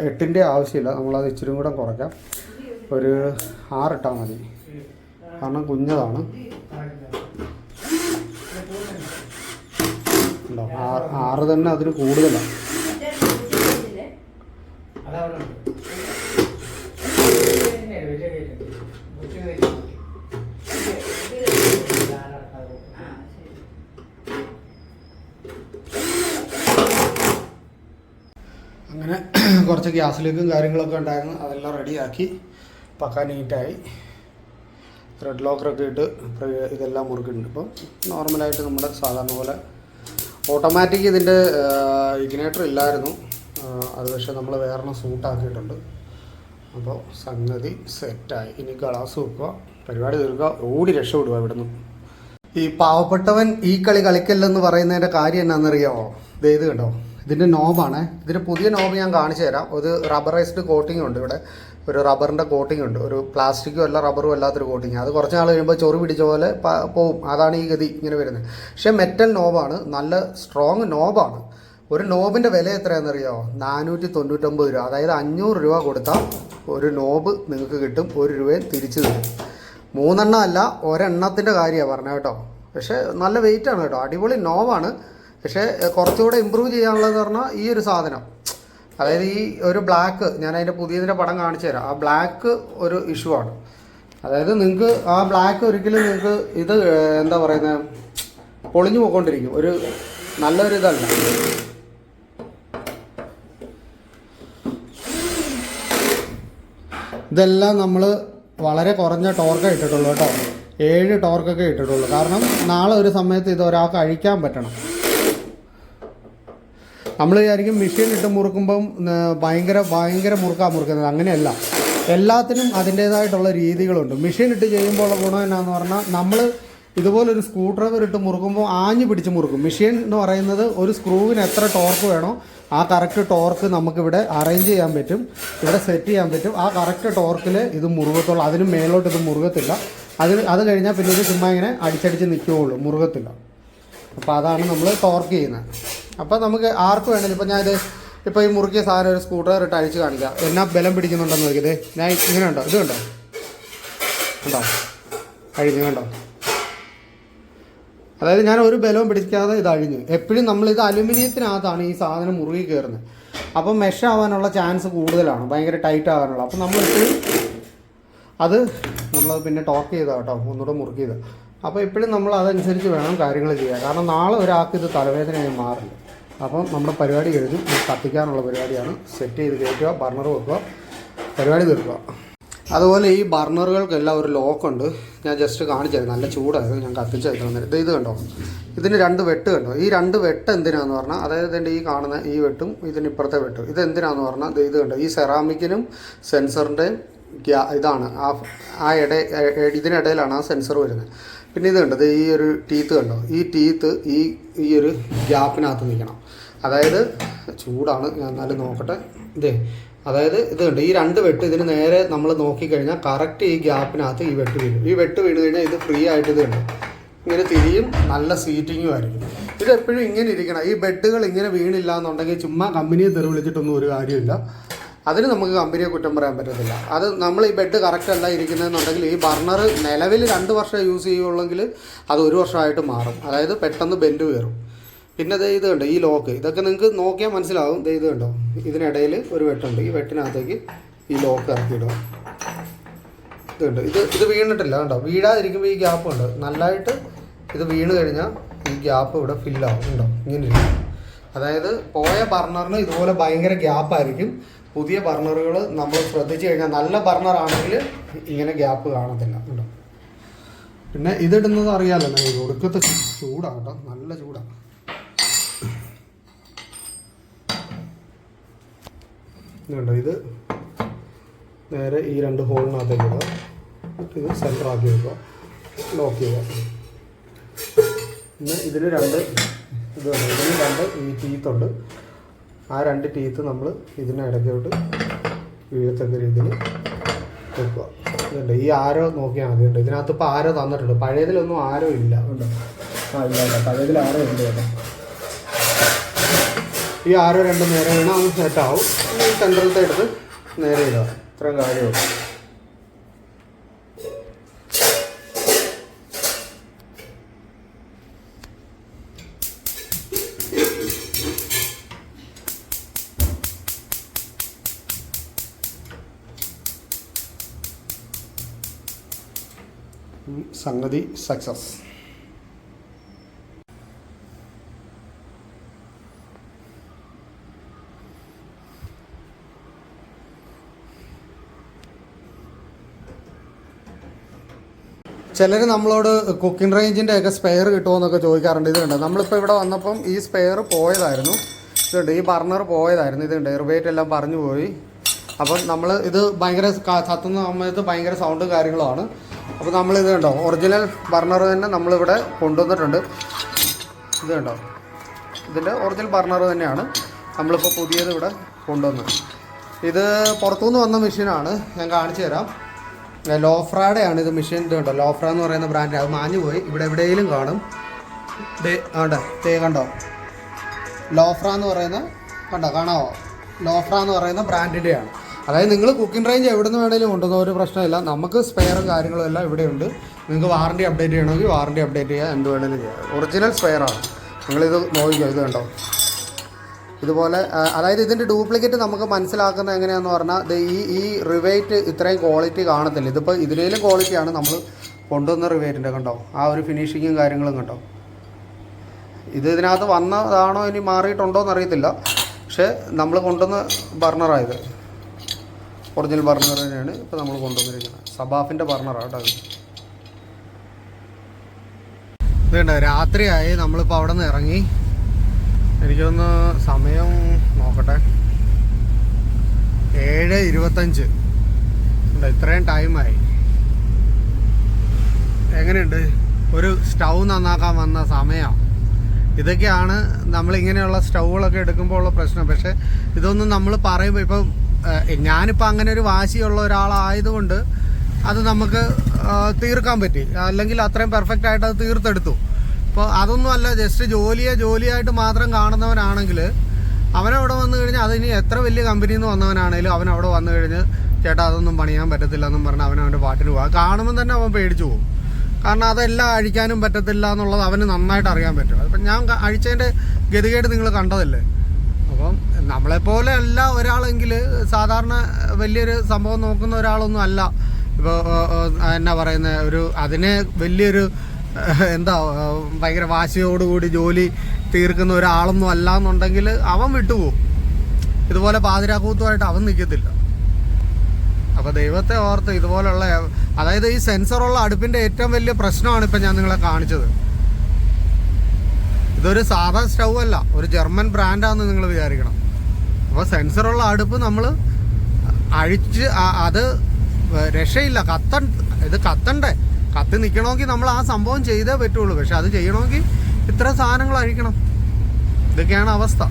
8-ൻ്റെ ആവശ്യമില്ല, നമ്മളത് ഇച്ചിരി കൂടെ കുറയ്ക്കാം. ഒരു 6 ഇട്ടാൽ മതി, കാരണം കുഞ്ഞതാണ്. 6 തന്നെ അതിന് കൂടുതലാണ്. അങ്ങനെ കുറച്ച് ഗ്യാസ് ലീക്കും കാര്യങ്ങളൊക്കെ ഉണ്ടായിരുന്നു, അതെല്ലാം റെഡിയാക്കി പക്കാ നീറ്റായി. ത്രെഡ് ലോക്കറൊക്കെ ഇട്ട് ഇതെല്ലാം മുറുക്കുന്നുണ്ട്. ഇപ്പം നോർമലായിട്ട് നമ്മുടെ സാധാരണ പോലെ ഓട്ടോമാറ്റിക് ഇതിൻ്റെ ഇഗ്നേറ്റർ ഇല്ലായിരുന്നു, അത് പക്ഷേ നമ്മൾ വേറെ സൂട്ടാക്കിയിട്ടുണ്ട്. അപ്പോൾ സംഗതി സെറ്റായി. ഇനി ഗ്ലാസ് വെക്കുക, പരിപാടി തീർക്കുക, ഓടി രക്ഷപ്പെടുക ഇവിടുന്ന്. ഈ പാവപ്പെട്ടവൻ ഈ കളി കളിക്കല്ലെന്ന് പറയുന്നതിൻ്റെ കാര്യം എന്നാണെന്നറിയാമോ? ഇത് കണ്ടോ, ഇതിൻ്റെ നോബാണ്. ഇതിൻ്റെ പുതിയ നോബ് ഞാൻ കാണിച്ചു തരാം. ഒരു റബ്ബറൈസ്ഡ് കോട്ടിംഗ് ഉണ്ട് ഇവിടെ, ഒരു റബ്ബറിൻ്റെ കോട്ടിംഗ് ഉണ്ട്, ഒരു പ്ലാസ്റ്റിക്കും അല്ല റബ്ബറും അല്ലാത്തൊരു കോട്ടിങ്. അത് കുറച്ച് നാൾ കഴിയുമ്പോൾ ചൊറി പിടിച്ച പോലെ പോവും. അതാണ് ഈ ഗതി ഇങ്ങനെ വരുന്നത്. പക്ഷേ മെറ്റൽ നോബാണ്, നല്ല സ്ട്രോങ് നോബാണ്. ഒരു നോബിൻ്റെ വില എത്രയാണെന്നറിയാമോ? 499 രൂപ. അതായത് 500 രൂപ കൊടുത്താൽ ഒരു നോബ് നിങ്ങൾക്ക് കിട്ടും, 1 രൂപയും തിരിച്ചു തരും. 3 എണ്ണം അല്ല, ഒരെണ്ണത്തിൻ്റെ കാര്യമാണ് പറഞ്ഞത് കേട്ടോ. പക്ഷേ നല്ല വെയിറ്റാണ് കേട്ടോ, അടിപൊളി നോബാണ്. പക്ഷേ കുറച്ചുകൂടെ ഇമ്പ്രൂവ് ചെയ്യാനുള്ളതെന്ന് പറഞ്ഞാൽ ഈ ഒരു സാധനം, അതായത് ഈ ഒരു ബ്ലാക്ക്, ഞാൻ അതിൻ്റെ പുതിയതിൻ്റെ പടം കാണിച്ചു തരാം. ആ ബ്ലാക്ക് ഒരു ഇഷ്യൂ ആണ്. അതായത് നിങ്ങൾക്ക് ആ ബ്ലാക്ക് ഒരിക്കലും നിങ്ങൾക്ക് ഇത് എന്താ പറയുന്നത്, പൊളിഞ്ഞു പോയിക്കൊണ്ടിരിക്കും. ഒരു നല്ലൊരു ഇതല്ല. ഇതെല്ലാം നമ്മൾ വളരെ കുറഞ്ഞ ടോർക്കേ ഇട്ടിട്ടുള്ളൂ കേട്ടോ, 7 ടോർക്കൊക്കെ ഇട്ടിട്ടുള്ളൂ. കാരണം നാളെ ഒരു സമയത്ത് ഇത് ഒരാൾക്ക് അഴിക്കാൻ പറ്റണം. നമ്മൾ വിചാരിക്കും മെഷീൻ ഇട്ട് മുറുക്കുമ്പം ഭയങ്കര മുറുക്കുന്നത്. അങ്ങനെയല്ല, എല്ലാത്തിനും അതിൻ്റേതായിട്ടുള്ള രീതികളുണ്ട്. മെഷീൻ ഇട്ട് ചെയ്യുമ്പോൾ ഗുണം എന്നാന്ന് പറഞ്ഞാൽ, നമ്മൾ ഇതുപോലൊരു സ്ക്രൂ ഡ്രൈവർ ഇട്ട് മുറുക്കുമ്പോൾ ആഞ്ഞു പിടിച്ച് മുറുക്കും. മെഷീൻ എന്ന് പറയുന്നത് ഒരു സ്ക്രൂവിന് എത്ര ടോർക്ക് വേണോ ആ കറക്റ്റ് ടോർക്ക് നമുക്കിവിടെ അറേഞ്ച് ചെയ്യാൻ പറ്റും, ഇവിടെ സെറ്റ് ചെയ്യാൻ പറ്റും. ആ കറക്റ്റ് ടോർക്കിൽ ഇത് മുറുകത്തുള്ളൂ. അതിന് മേലോട്ട് ഇത് മുറുകത്തില്ല. അത് കഴിഞ്ഞാൽ പിന്നെ ഇത് ചുമ്മാ ഇങ്ങനെ അടിച്ചടിച്ച് നിൽക്കുകയുള്ളൂ, മുറുകത്തില്ല. അപ്പോൾ അതാണ് നമ്മൾ ടോർക്ക് ചെയ്യുന്നത്. അപ്പോൾ നമുക്ക് ആർക്ക് വേണമെങ്കിലും, ഇപ്പോൾ ഞാനിത് ഇപ്പോൾ ഈ മുറുക്കിയ സാധനം ഒരു സ്ക്രൂ ഡ്രൈവർ ഇട്ട് അഴിച്ച് കാണിക്കാം. എന്നാ ബലം പിടിക്കുന്നുണ്ടെന്ന് നോക്കിയത്. ഞാൻ ഇങ്ങനെ ഉണ്ടോ, ഇത് കണ്ടോ, അഴിഞ്ഞു കണ്ടോ. അതായത് ഞാൻ ഒരു ബലവും പിടിക്കാതെ ഇത് അഴിഞ്ഞു. എപ്പോഴും നമ്മളിത് അലുമിനിയത്തിനകത്താണ് ഈ സാധനം മുറുകി കയറുന്നത്. അപ്പം മെഷ് ആവാനുള്ള ചാൻസ് കൂടുതലാണ്, ഭയങ്കര ടൈറ്റ് ആകാനുള്ള. അപ്പം നമ്മളെപ്പോഴും നമ്മളത് പിന്നെ ടോർക്ക് ചെയ്താൽ കേട്ടോ, ഒന്നുകൂടെ മുറുക്കി ചെയ്ത്. അപ്പോൾ എപ്പോഴും നമ്മൾ അതനുസരിച്ച് വേണം കാര്യങ്ങൾ ചെയ്യാൻ. കാരണം നാളെ ഒരാൾക്ക് ഇത് തലവേദനയായി മാറില്ല. അപ്പം നമ്മുടെ പരിപാടി കഴിഞ്ഞു. കത്തിക്കാനുള്ള പരിപാടിയാണ്. സെറ്റ് ചെയ്ത് കയറ്റുക, ബർണർ വെക്കുക, പരിപാടി തീർക്കുക. അതുപോലെ ഈ ബർണറുകൾക്കെല്ലാം ഒരു ലോക്കുണ്ട്. ഞാൻ ജസ്റ്റ് കാണിച്ചായിരുന്നു, നല്ല ചൂടായിരുന്നു, ഞാൻ കത്തിച്ചെടുക്കണം. ഇത് കണ്ടോ, ഇതിന് 2 വെട്ട് കണ്ടോ. ഈ 2 വെട്ട് എന്തിനാന്ന് പറഞ്ഞാൽ, അതായത് ഇതിൻ്റെ ഈ കാണുന്ന ഈ വെട്ടും ഇതിന് ഇപ്പുറത്തെ വെട്ടും, ഇത് എന്തിനാന്ന് പറഞ്ഞാൽ ഇത് കണ്ടോ, ഈ സെറാമിക്കിനും സെൻസറിൻ്റെയും ഇതാണ് ഇതിനിടയിലാണ് ആ സെൻസർ വരുന്നത്. പിന്നെ ഇത് കണ്ടത് ഈ ഒരു ടീത്ത് കണ്ടോ, ഈ ടീത്ത് ഈ ഒരു ഗ്യാപ്പിനകത്ത് നിൽക്കണം. അതായത് ചൂടാണ്, ഞാൻ എന്നാലും നോക്കട്ടെ. അതായത് ഇത് കണ്ടോ, ഈ 2 വെട്ട് ഇതിന് നേരെ നമ്മൾ നോക്കിക്കഴിഞ്ഞാൽ കറക്റ്റ് ഈ ഗ്യാപ്പിനകത്ത് ഈ വെട്ട് വീഴും. ഈ വെട്ട് വീണ് കഴിഞ്ഞാൽ ഇത് ഫ്രീ ആയിട്ട് ഇത് കണ്ടോ ഇങ്ങനെ തിരിയും, നല്ല സീറ്റിങ്ങും ആയിരിക്കും. ഇതെപ്പോഴും ഇങ്ങനെ ഇരിക്കണം. ഈ ബെഡുകൾ ഇങ്ങനെ വീണില്ല എന്നുണ്ടെങ്കിൽ ചുമ്മാ കമ്പനിയെ തെറി വിളിച്ചിട്ടൊന്നും ഒരു കാര്യമില്ല. അതിന് നമുക്ക് കമ്പനിയെ കുറ്റം പറയാൻ പറ്റത്തില്ല. അത് നമ്മൾ ഈ ബെഡ് കറക്റ്റ് അല്ല ഇരിക്കുന്നതെന്നുണ്ടെങ്കിൽ ഈ ബർണർ നിലവിൽ 2 വർഷം യൂസ് ചെയ്യുള്ളെങ്കിൽ അത് 1 വർഷമായിട്ട് മാറും. അതായത് പെട്ടെന്ന് ബെൻഡ് കയറും. പിന്നെ ഇത് കണ്ടോ, ഈ ലോക്ക്, ഇതൊക്കെ നിങ്ങൾക്ക് നോക്കിയാൽ മനസ്സിലാവും. ഇത് കണ്ടോ, ഇതിനിടയിൽ ഒരു വെട്ടുണ്ട്. ഈ വെട്ടിനകത്തേക്ക് ഈ ലോക്ക് ഇറക്കിയിടുക. ഇതുണ്ട്, ഇത് വീണിട്ടില്ല കണ്ടോ. വീഴാതിരിക്കുമ്പോൾ ഈ ഗ്യാപ്പ് ഉണ്ട്, നല്ലതായിട്ട് ഇത് വീണ് കഴിഞ്ഞാൽ ഈ ഗ്യാപ്പ് ഇവിടെ ഫില്ലാവും. ഉണ്ടോ, ഇങ്ങനെ ഇരിക്കും. അതായത് പോയ ബർണറിന് ഇതുപോലെ ഭയങ്കര ഗ്യാപ്പായിരിക്കും. പുതിയ ബർണറുകൾ നമ്മൾ ശ്രദ്ധിച്ചു കഴിഞ്ഞാൽ, നല്ല ബർണറാണെങ്കിൽ ഇങ്ങനെ ഗ്യാപ്പ് കാണത്തില്ല കേട്ടോ. പിന്നെ ഇതിടുന്നത് അറിയാമല്ലോ, ഒടുക്കത്തെ ചൂടാണ് കേട്ടോ, നല്ല ചൂടാണ്. ഇതുണ്ടോ, ഇത് നേരെ ഈ 2 ഹോളിനകത്തേക്ക് ഇടുക. ഇത് സെൻറ്ററാക്കി വെക്കുക, ലോക്ക് ചെയ്യുക. പിന്നെ ഇതിന് 2 ഈ ടീത്തുണ്ട്. ആ 2 ടീത്ത് നമ്മൾ ഇതിനെ ഇടയ്ക്കോട്ട് വീഴത്തക്ക രീതിയിൽ വെക്കുക. ഇതുണ്ട്, ഈ ആരോ നോക്കിയാൽ മതി. ഉണ്ട്, ഇതിനകത്ത് ഇപ്പോൾ ആരോ തന്നിട്ടുണ്ട്. പഴയതിലൊന്നും ആരോ ഇല്ല. ഉണ്ടോ, ഇല്ല, പഴയതിൽ ആരോ ഉണ്ട് കേട്ടോ. ഈ ആരോ 2 നേരെ വീണാൽ ഒന്ന് സെറ്റാവും. ഈ സെൻട്രലത്തെ എടുത്ത് നേരെ ഇടുക. ഇത്രയും കാര്യമുള്ളൂ. സംഗതി സക്സസ്. ചിലർ നമ്മളോട് കുക്കിംഗ് റേഞ്ചിൻ്റെ ഒക്കെ സ്പെയർ കിട്ടുമോ എന്നൊക്കെ ചോദിക്കാറുണ്ട്. ഇതുണ്ട്, നമ്മളിപ്പോൾ ഇവിടെ വന്നപ്പം ഈ സ്പെയർ പോയതായിരുന്നു. ഇതുണ്ട്, ഈ ബർണർ പോയതായിരുന്നു. ഇതുണ്ട്, റിവേറ്റ് എല്ലാം പറഞ്ഞു പോയി. അപ്പം നമ്മൾ ഇത് ഭയങ്കര കത്തുന്ന സമയത്ത് ഭയങ്കര സൗണ്ടും കാര്യങ്ങളുമാണ്. അപ്പോൾ നമ്മളിത് കണ്ടോ, ഒറിജിനൽ ബർണർ തന്നെ നമ്മളിവിടെ കൊണ്ടുവന്നിട്ടുണ്ട്. ഇത് കണ്ടോ, ഇതിൻ്റെ ഒറിജിനൽ ബർണർ തന്നെയാണ് നമ്മളിപ്പോൾ പുതിയത് ഇവിടെ കൊണ്ടുവന്നത്. ഇത് പുറത്തുനിന്ന് വന്ന മെഷീനാണ്, ഞാൻ കാണിച്ചു തരാം. ലോഫ്രയുടെയാണ് ഇത് മെഷീൻ. ഇത് കണ്ടോ, ലോഫ്ര എന്ന് പറയുന്ന ബ്രാൻഡ്. അത് മാഞ്ഞു പോയി, ഇവിടെ എവിടെയെങ്കിലും കാണും. കണ്ടോ, ലോഫ്ര എന്ന് പറയുന്ന, കണ്ടോ കാണാവോ, ലോഫ്ര എന്ന് പറയുന്ന ബ്രാൻഡിൻ്റെയാണ്. അതായത് നിങ്ങൾ കുക്കിംഗ് റേഞ്ച് എവിടെ നിന്ന് വേണമെങ്കിലും കൊണ്ടുവന്ന ഒരു പ്രശ്നമില്ല. നമുക്ക് സ്പെയറും കാര്യങ്ങളും എല്ലാം ഇവിടെയുണ്ട്. നിങ്ങൾക്ക് വാറണ്ടി അപ്ഡേറ്റ് ചെയ്യണമെങ്കിൽ വാറണ്ടി അപ്ഡേറ്റ് ചെയ്യുക, എന്ത് വേണമെങ്കിലും ചെയ്യാം. ഒറിജിനൽ സ്പെയറാണ്. നിങ്ങളിത് നോക്കിക്കോ, ഇത് കണ്ടോ, ഇതുപോലെ. അതായത് ഇതിൻ്റെ ഡ്യൂപ്ലിക്കേറ്റ് നമുക്ക് മനസ്സിലാക്കുന്നത് എങ്ങനെയാണെന്ന് പറഞ്ഞാൽ ഈ റിവേറ്റ് ഇത്രയും ക്വാളിറ്റി കാണത്തില്ല. ഇതിപ്പോൾ ഇതിലേലും ക്വാളിറ്റിയാണ് നമ്മൾ കൊണ്ടുവന്ന റിവേറ്റിൻ്റെ. കണ്ടോ, ആ ഒരു ഫിനിഷിങ്ങും കാര്യങ്ങളും കണ്ടോ. ഇതിനകത്ത് വന്നതാണോ ഇനി മാറിയിട്ടുണ്ടോ എന്നറിയത്തില്ല. പക്ഷേ നമ്മൾ കൊണ്ടുവന്ന ബർണറായത് ഒറിജിനൽ ബർണർ തന്നെയാണ് ഇപ്പോൾ നമ്മൾ കൊണ്ടുവന്നിരിക്കുന്നത്. സബാഫിൻ്റെ ബർണറാണ് കേട്ടോ. ഇതുണ്ട്, രാത്രിയായി. നമ്മളിപ്പോൾ അവിടെ നിന്ന് ഇറങ്ങി. എനിക്കൊന്ന് സമയം നോക്കട്ടെ, 7:25. ഇത്രയും ടൈമായി. എങ്ങനെയുണ്ട് ഒരു സ്റ്റൗ നന്നാക്കാൻ വന്ന സമയം? ഇതൊക്കെയാണ് നമ്മളിങ്ങനെയുള്ള സ്റ്റൗകളൊക്കെ എടുക്കുമ്പോൾ ഉള്ള പ്രശ്നം. പക്ഷേ ഇതൊന്നും നമ്മൾ പറയുമ്പോൾ, ഇപ്പം ഞാനിപ്പോൾ അങ്ങനെ ഒരു വാശിയുള്ള ഒരാളായതുകൊണ്ട് അത് നമുക്ക് തീർക്കാൻ പറ്റി. അല്ലെങ്കിൽ അത്രയും പെർഫെക്റ്റ് ആയിട്ട് അത് തീർത്തെടുത്തു. അപ്പോൾ അതൊന്നും അല്ല, ജസ്റ്റ് ജോലിയായിട്ട് മാത്രം കാണുന്നവനാണെങ്കിൽ അവനവിടെ വന്നു കഴിഞ്ഞാൽ, അതിന് എത്ര വലിയ കമ്പനിയിൽ നിന്ന് വന്നവനാണെങ്കിലും അവൻ അവിടെ വന്നു കഴിഞ്ഞ് ചേട്ടാ അതൊന്നും പണിയാൻ പറ്റത്തില്ല എന്നും പറഞ്ഞ് അവൻ്റെ പാട്ടിന് പോകാം. കാണുമ്പോൾ തന്നെ അവൻ പേടിച്ചു പോകും. കാരണം അതെല്ലാം അഴിക്കാനും പറ്റത്തില്ല എന്നുള്ളത് അവന് നന്നായിട്ട് അറിയാൻ പറ്റും. അപ്പം ഞാൻ അഴിച്ചതിൻ്റെ ഗതികേട് നിങ്ങൾ കണ്ടതല്ലേ. അപ്പം നമ്മളെപ്പോലെ അല്ല ഒരാളെങ്കിൽ, സാധാരണ വലിയൊരു സംഭവം നോക്കുന്ന ഒരാളൊന്നും അല്ല. ഇപ്പോൾ എന്നാ പറയുന്ന ഒരു അതിനെ വലിയൊരു ഭയങ്കര വാശിയോടുകൂടി ജോലി തീർക്കുന്ന ഒരാളൊന്നും അല്ല എന്നുണ്ടെങ്കിൽ അവൻ വിട്ടുപോകും. ഇതുപോലെ പാതിരാക്കൂത്തുമായിട്ട് അവൻ നിൽക്കത്തില്ല. അപ്പോൾ ദൈവത്തെ ഓർത്ത് ഇതുപോലുള്ള, അതായത് ഈ സെൻസറുള്ള അടുപ്പിൻ്റെ ഏറ്റവും വലിയ പ്രശ്നമാണ് ഇപ്പം ഞാൻ നിങ്ങളെ കാണിച്ചത്. ഇതൊരു സാധാ സ്റ്റൗ അല്ല, ഒരു ജർമ്മൻ ബ്രാൻഡാണെന്ന് നിങ്ങൾ വിചാരിക്കണം. അപ്പോൾ സെൻസറുള്ള അടുപ്പ് നമ്മൾ അഴിച്ച് അത് രക്ഷയില്ല, ഇത് കത്തണ്ടേ. കത്തി നിൽക്കണമെങ്കിൽ നമ്മൾ ആ സംഭവം ചെയ്തേ പറ്റുള്ളൂ. പക്ഷെ അത് ചെയ്യണമെങ്കിൽ ഇത്ര സാധനങ്ങൾ അഴിക്കണം. ഇതൊക്കെയാണ് അവസ്ഥ.